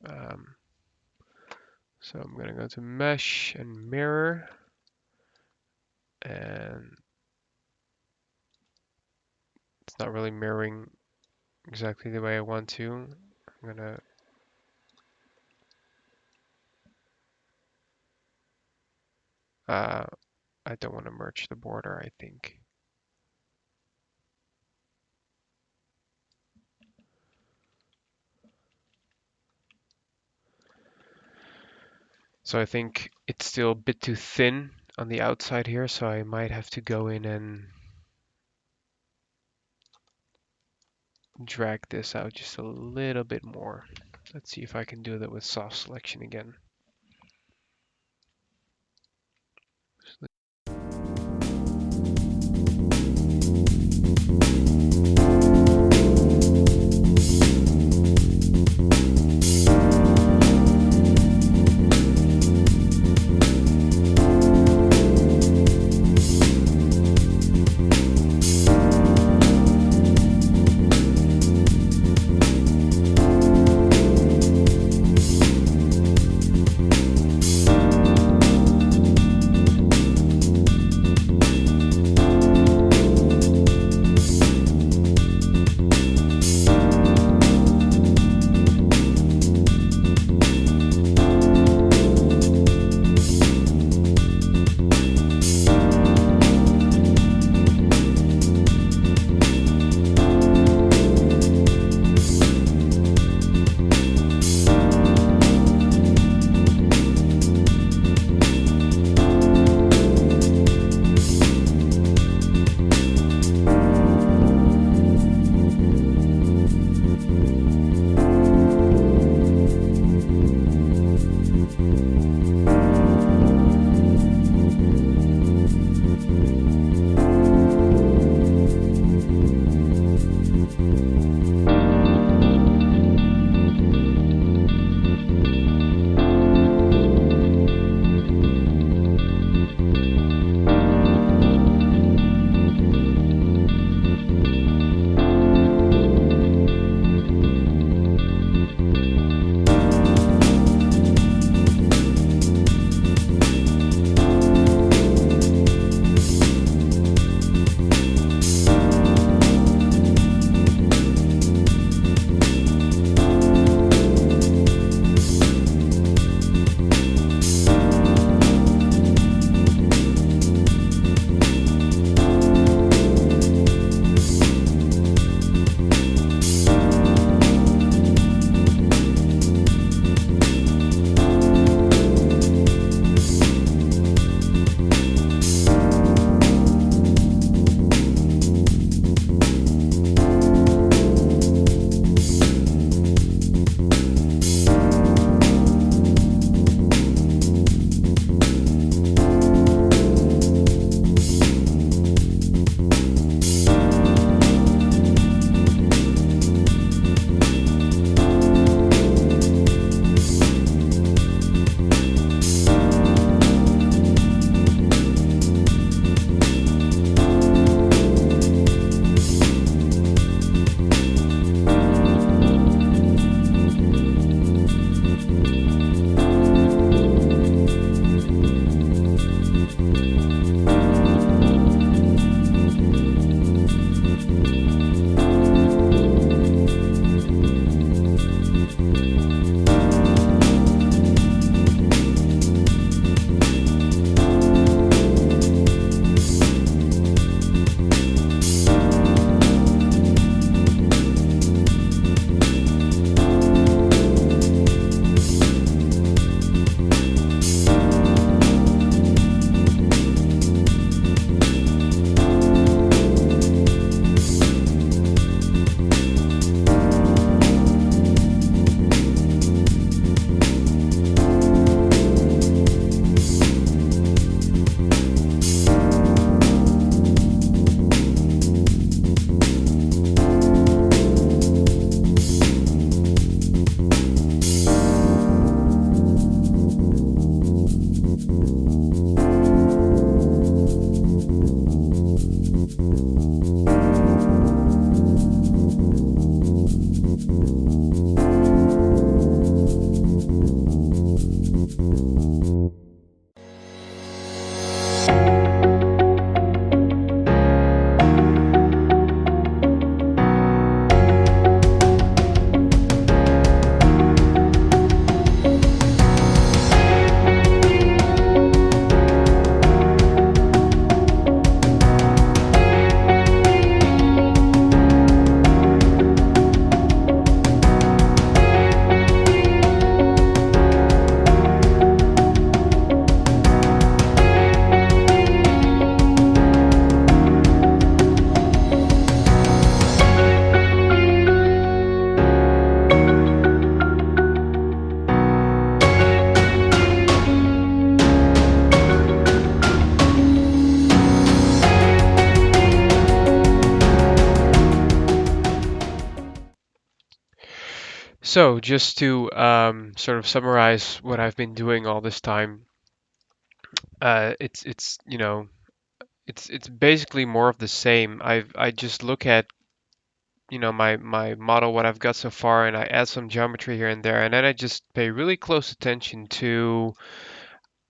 Um, so I'm gonna go to mesh and mirror, and it's not really mirroring exactly the way I want to. I'm gonna I don't want to merge the border, I think. So I think it's still a bit too thin on the outside here, so I might have to go in and drag this out just a little bit more. Let's see if I can do that with soft selection again. So just to sort of summarize what I've been doing all this time, it's you know it's basically more of the same. I just look at my model, what I've got so far, and I add some geometry here and there, and then I just pay really close attention to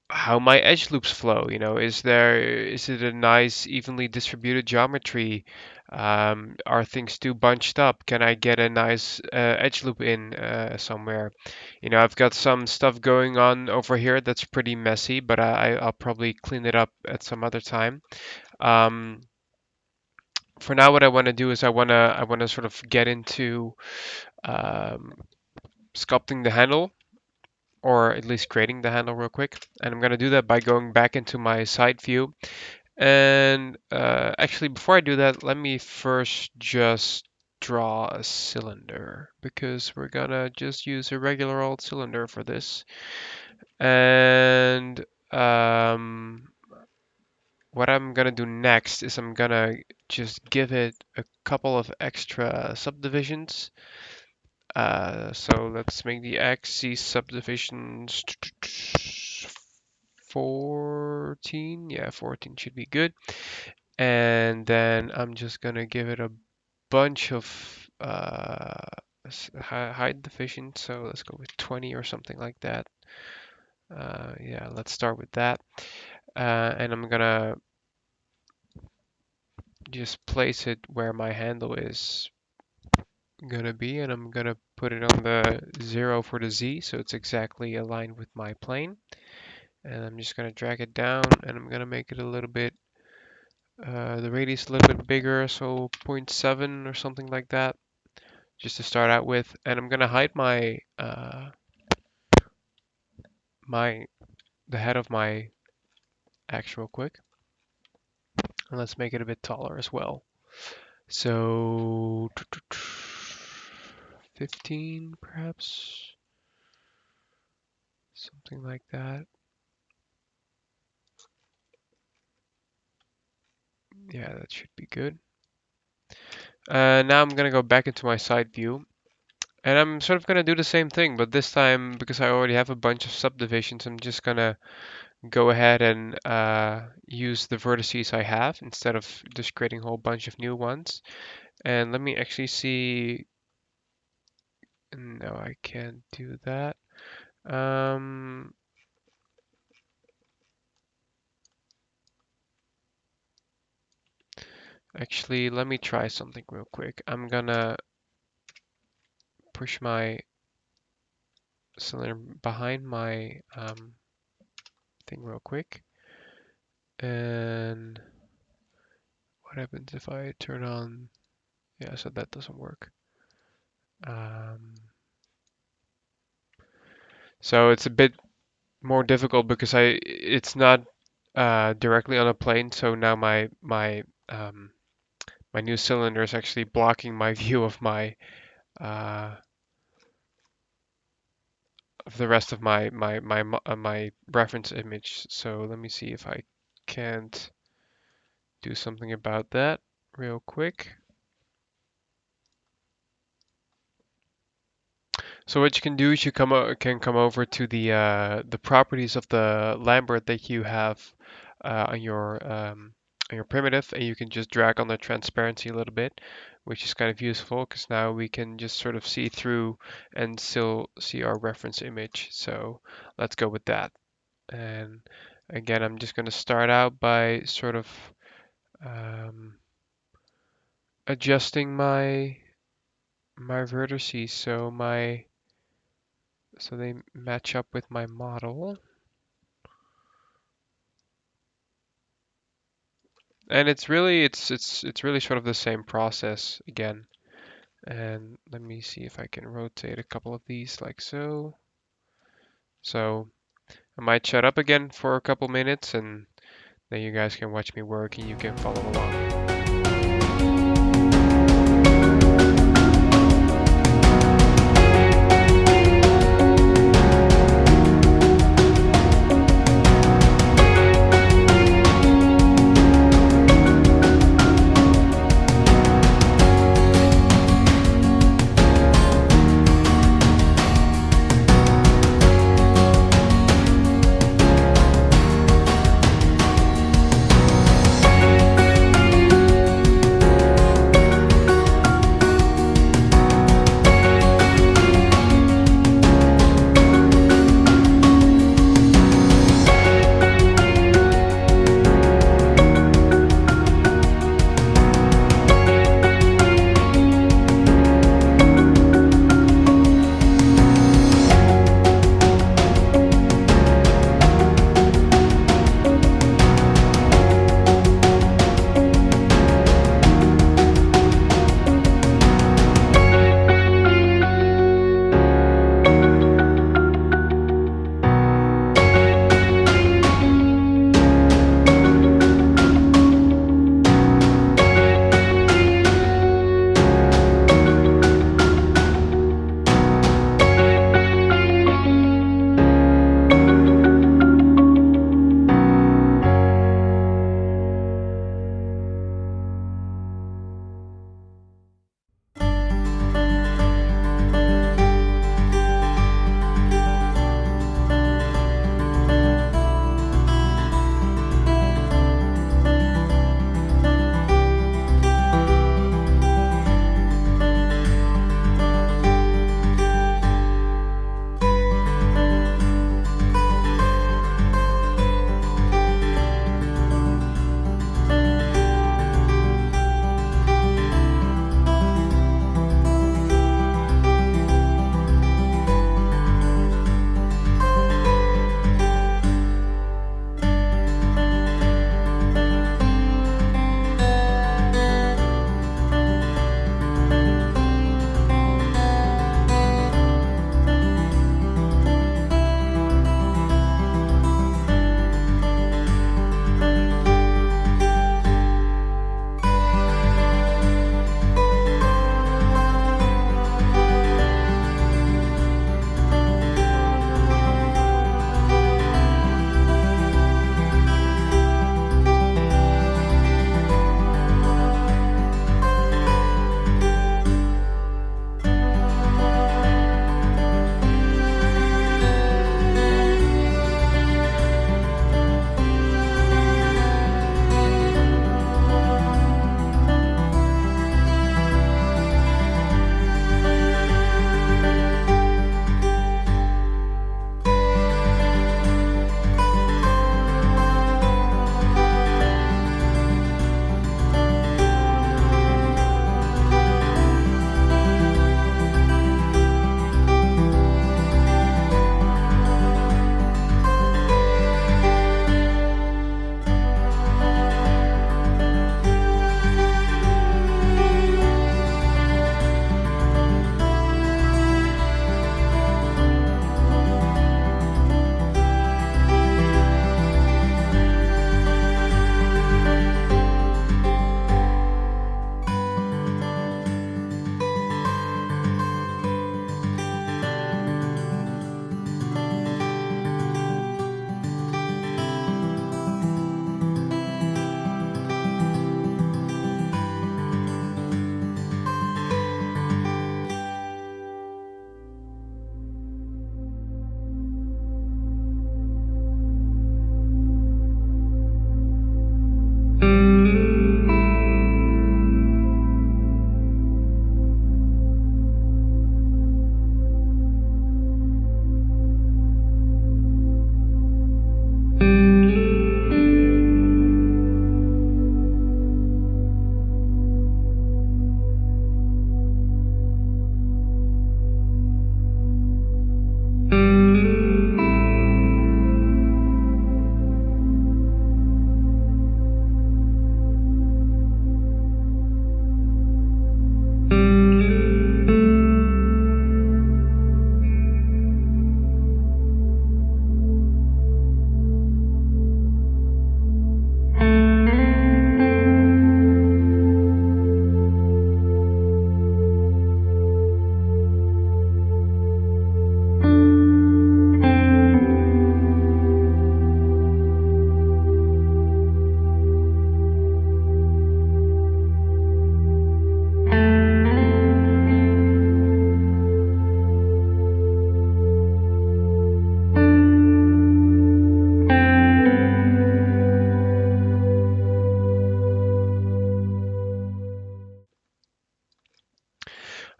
how my edge loops flow. Is it a nice evenly distributed geometry? Are things too bunched up? Can I get a nice edge loop in somewhere? I've got some stuff going on over here that's pretty messy, but I'll probably clean it up at some other time. Um, for now, what I want to do is I wanna sort of get into um, sculpting the handle, or at least creating the handle real quick. And I'm gonna do that by going back into my side view. And actually, before I do that, let me first just draw a cylinder, because we're gonna just use a regular old cylinder for this. And what I'm gonna do next is I'm gonna just give it a couple of extra subdivisions. So let's make the axis subdivisions 14. Yeah, 14 should be good. And then I'm just gonna give it a bunch of height division. So let's go with 20 or something like that. Yeah, let's start with that. And I'm gonna just place it where my handle is gonna be, and I'm gonna put it on the 0 for the Z, so it's exactly aligned with my plane. And I'm just gonna drag it down, and I'm gonna make it a little bit, the radius a little bit bigger, so 0.7 or something like that, just to start out with. And I'm gonna hide the head of my axe real quick, and let's make it a bit taller as well. So 15 perhaps, something like that. Yeah, that should be good. Now I'm gonna go back into my side view, and I'm sort of gonna do the same thing, but this time, because I already have a bunch of subdivisions, I'm just gonna go ahead and use the vertices I have instead of just creating a whole bunch of new ones. And let me actually see. No, I can't do that. Actually, let me try something real quick. I'm gonna push my cylinder behind my thing real quick. And what happens if I turn on? Yeah, so that doesn't work. So it's a bit more difficult because it's not directly on a plane. So now my new cylinder is actually blocking my view of the rest of my reference image. So let me see if I can't do something about that real quick. So what you can do is you can come over to the properties of the Lambert that you have on your primitive, and you can just drag on the transparency a little bit, which is kind of useful because now we can just sort of see through and still see our reference image. So let's go with that. And again, I'm just going to start out by sort of adjusting my vertices so they match up with my model. And it's really sort of the same process again. And let me see if I can rotate a couple of these like so. So I might shut up again for a couple minutes, and then you guys can watch me work and you can follow along.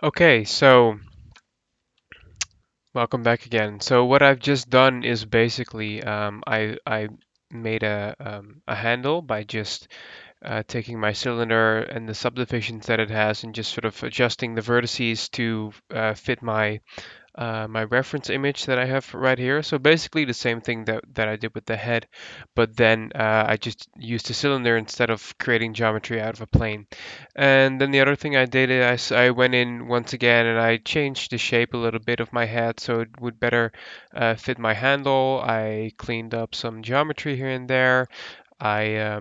Okay, so welcome back again. So what I've just done is basically I made a handle by just taking my cylinder and the subdivisions that it has and just sort of adjusting the vertices to fit my reference image that I have right here. So basically the same thing that I did with the head, but then I just used a cylinder instead of creating geometry out of a plane. And then the other thing I did is I went in once again and I changed the shape a little bit of my head so it would better fit my handle. I cleaned up some geometry here and there. I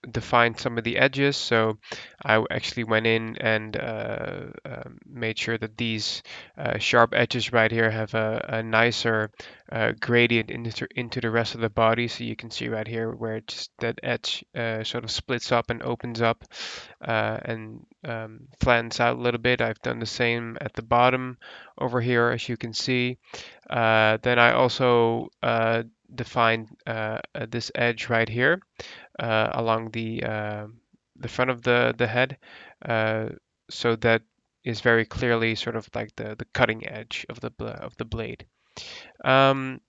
defined some of the edges, so I actually went in and made sure that these sharp edges right here have a nicer gradient into the rest of the body. So you can see right here where just that edge sort of splits up and opens up and flattens out a little bit. I've done the same at the bottom over here, as you can see. Then I also defined this edge right here along the front of the head, uh, so that is very clearly sort of like the cutting edge of the blade. Um,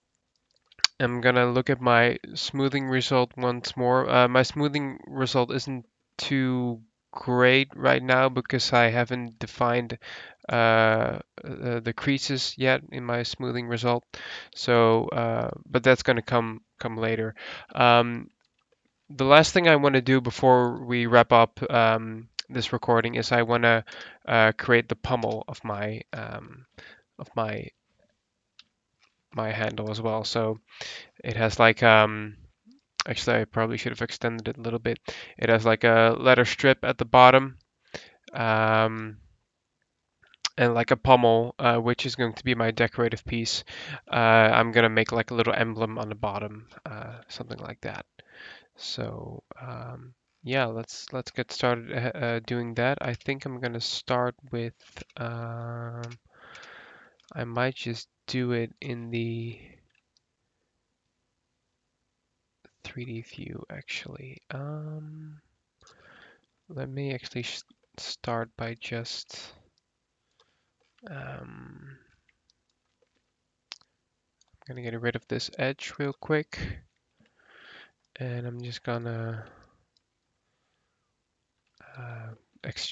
I'm gonna look at my smoothing result once more. My smoothing result isn't too great right now because I haven't defined the creases yet in my smoothing result. So, but that's gonna come later. Um, the last thing I want to do before we wrap up this recording is I want to create the pummel of of my my handle as well. So it has like actually I probably should have extended it a little bit. It has like a leather strip at the bottom um, and like a pommel, which is going to be my decorative piece. I'm gonna make like a little emblem on the bottom, something like that. So yeah, let's get started doing that. I think I'm gonna start with I might just do it in the 3D view actually. Let me actually start by just I'm gonna get rid of this edge real quick, and I'm just gonna uh,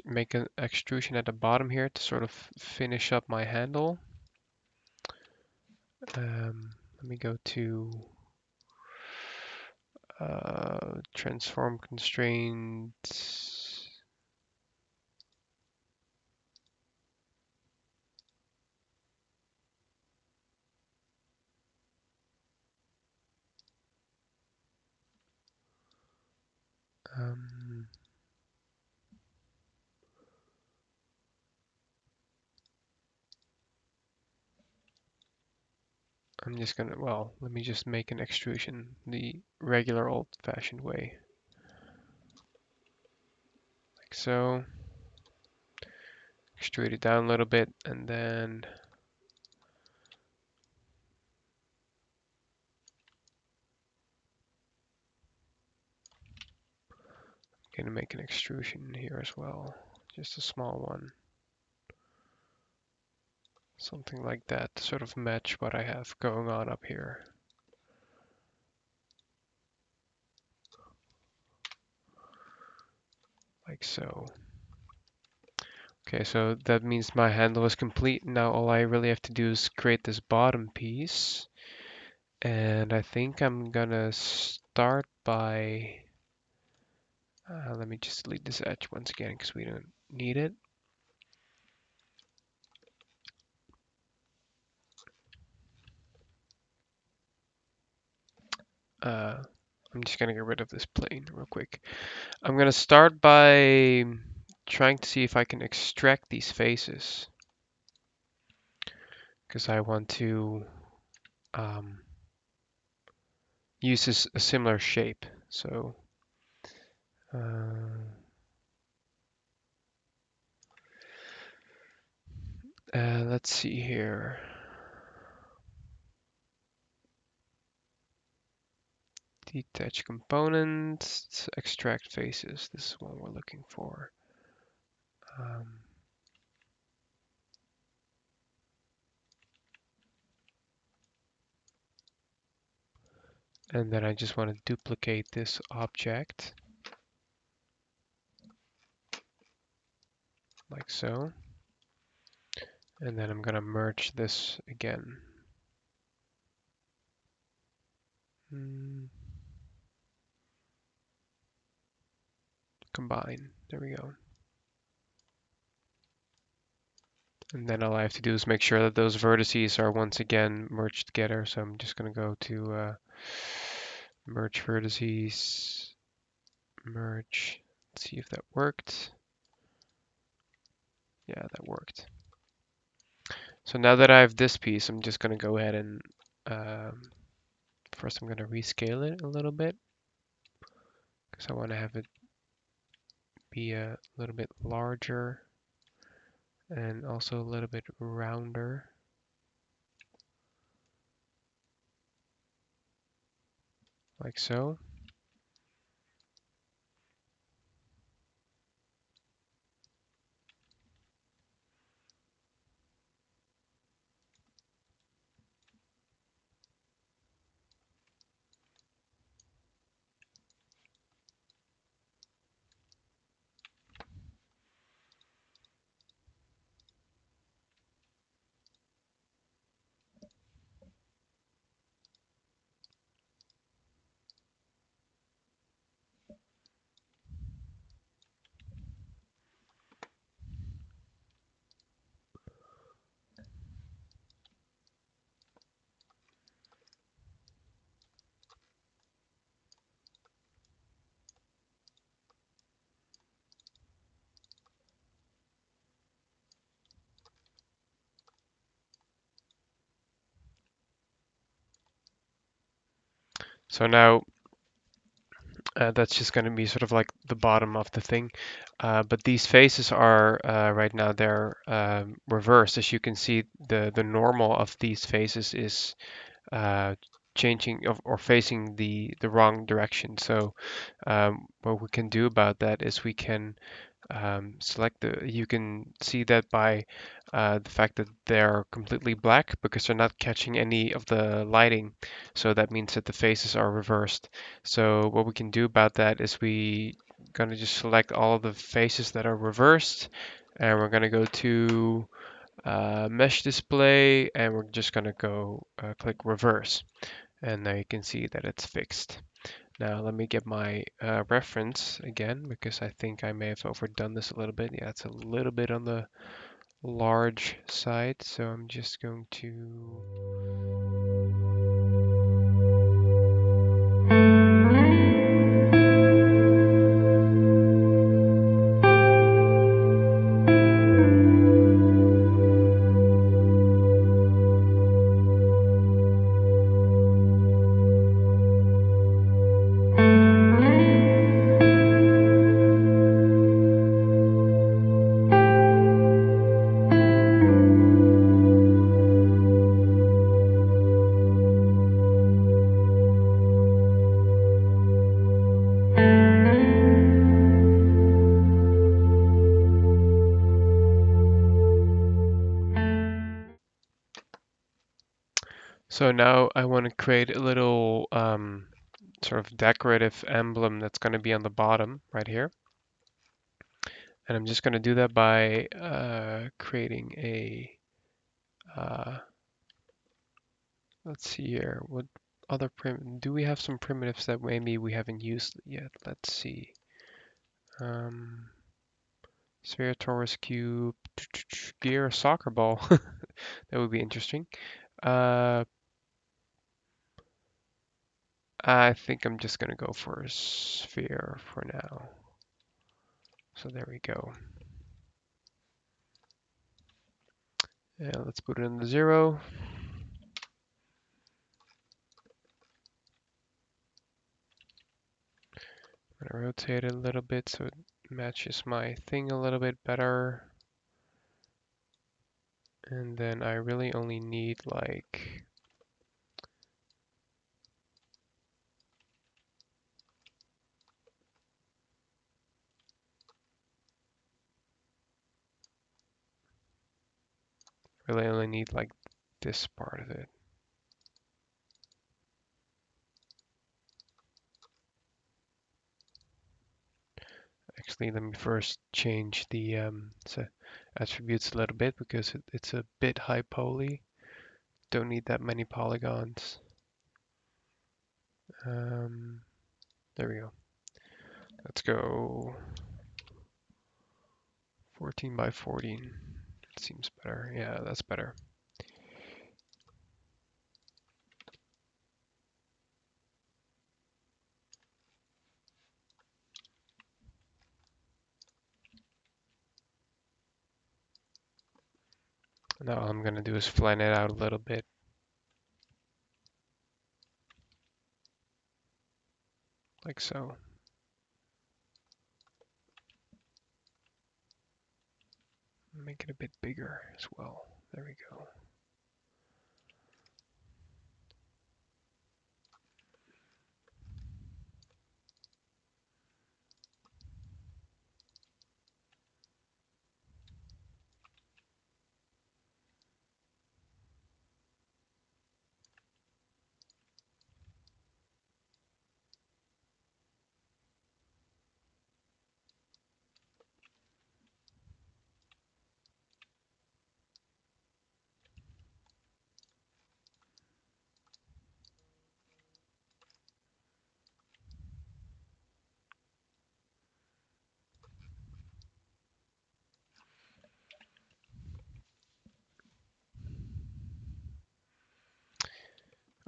make an extrusion at the bottom here to sort of finish up my handle. Let me go to transform constraint. Um, I'm just gonna, well, let me just make an extrusion the regular old-fashioned way, like so. Extrude it down a little bit, and then I'm gonna make an extrusion here as well, just a small one. Something like that to sort of match what I have going on up here. Like so. Okay, so that means my handle is complete. Now all I really have to do is create this bottom piece. And I think I'm gonna start by, let me just delete this edge once again because we don't need it. I'm just gonna get rid of this plane real quick. I'm gonna start by trying to see if I can extract these faces because I want to um, use a similar shape. So let's see here. Detach components, extract faces. This is what we're looking for. Um, And then I just want to duplicate this object like so. And then I'm going to merge this again. Combine. There we go. And then all I have to do is make sure that those vertices are once again merged together. So I'm just going to go to merge vertices, merge. Let's see if that worked. Yeah, that worked. So now that I have this piece, I'm just going to go ahead and first I'm going to rescale it a little bit because I want to have it be a little bit larger and also a little bit rounder, like so. So now that's just going to be sort of like the bottom of the thing. But these faces are right now they're reversed. As you can see, the normal of these faces is changing or facing the wrong direction. So what we can do about that is we can select you can see that by the fact that they're completely black because they're not catching any of the lighting. So that means that the faces are reversed. So what we can do about that is we gonna just select all of the faces that are reversed, and we're gonna go to mesh display, and we're just gonna go click reverse, and now you can see that it's fixed. Now let me get my reference again because I think I may have overdone this a little bit. Yeah, it's a little bit on the large side, so I'm just going to So now I want to create a little sort of decorative emblem that's going to be on the bottom right here. And I'm just going to do that by creating a, let's see here, what other do we have some primitives that maybe we haven't used yet? Let's see. Sphere, torus, cube, gear, soccer ball. That would be interesting. Uh, I think I'm just going to go for a sphere for now. So there we go. And let's put it in the 0. I'm going to rotate it a little bit so it matches my thing a little bit better. And then I really only need like this part of it. Actually, let me first change the attributes a little bit because it's a bit high poly. Don't need that many polygons. There we go. Let's go 14 by 14. It seems better. Yeah, that's better. Now all I'm gonna do is flatten it out a little bit. Like so. Make it a bit bigger as well. There we go.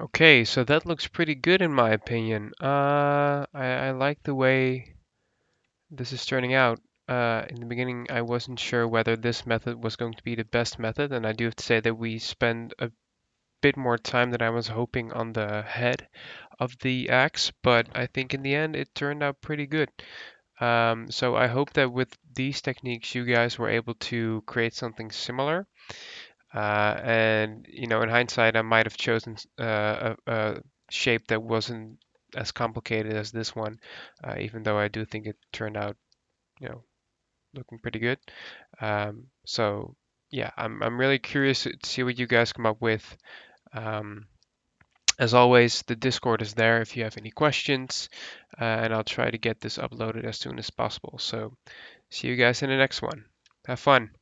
Okay, so that looks pretty good in my opinion. I like the way this is turning out. In the beginning, I wasn't sure whether this method was going to be the best method, and I do have to say that we spend a bit more time than I was hoping on the head of the axe, but I think in the end it turned out pretty good. So I hope that with these techniques you guys were able to create something similar. And in hindsight, I might have chosen a shape that wasn't as complicated as this one, even though I do think it turned out, you know, looking pretty good. So yeah, I'm really curious to see what you guys come up with. Um, as always, the Discord is there if you have any questions, and I'll try to get this uploaded as soon as possible. So see you guys in the next one. Have fun.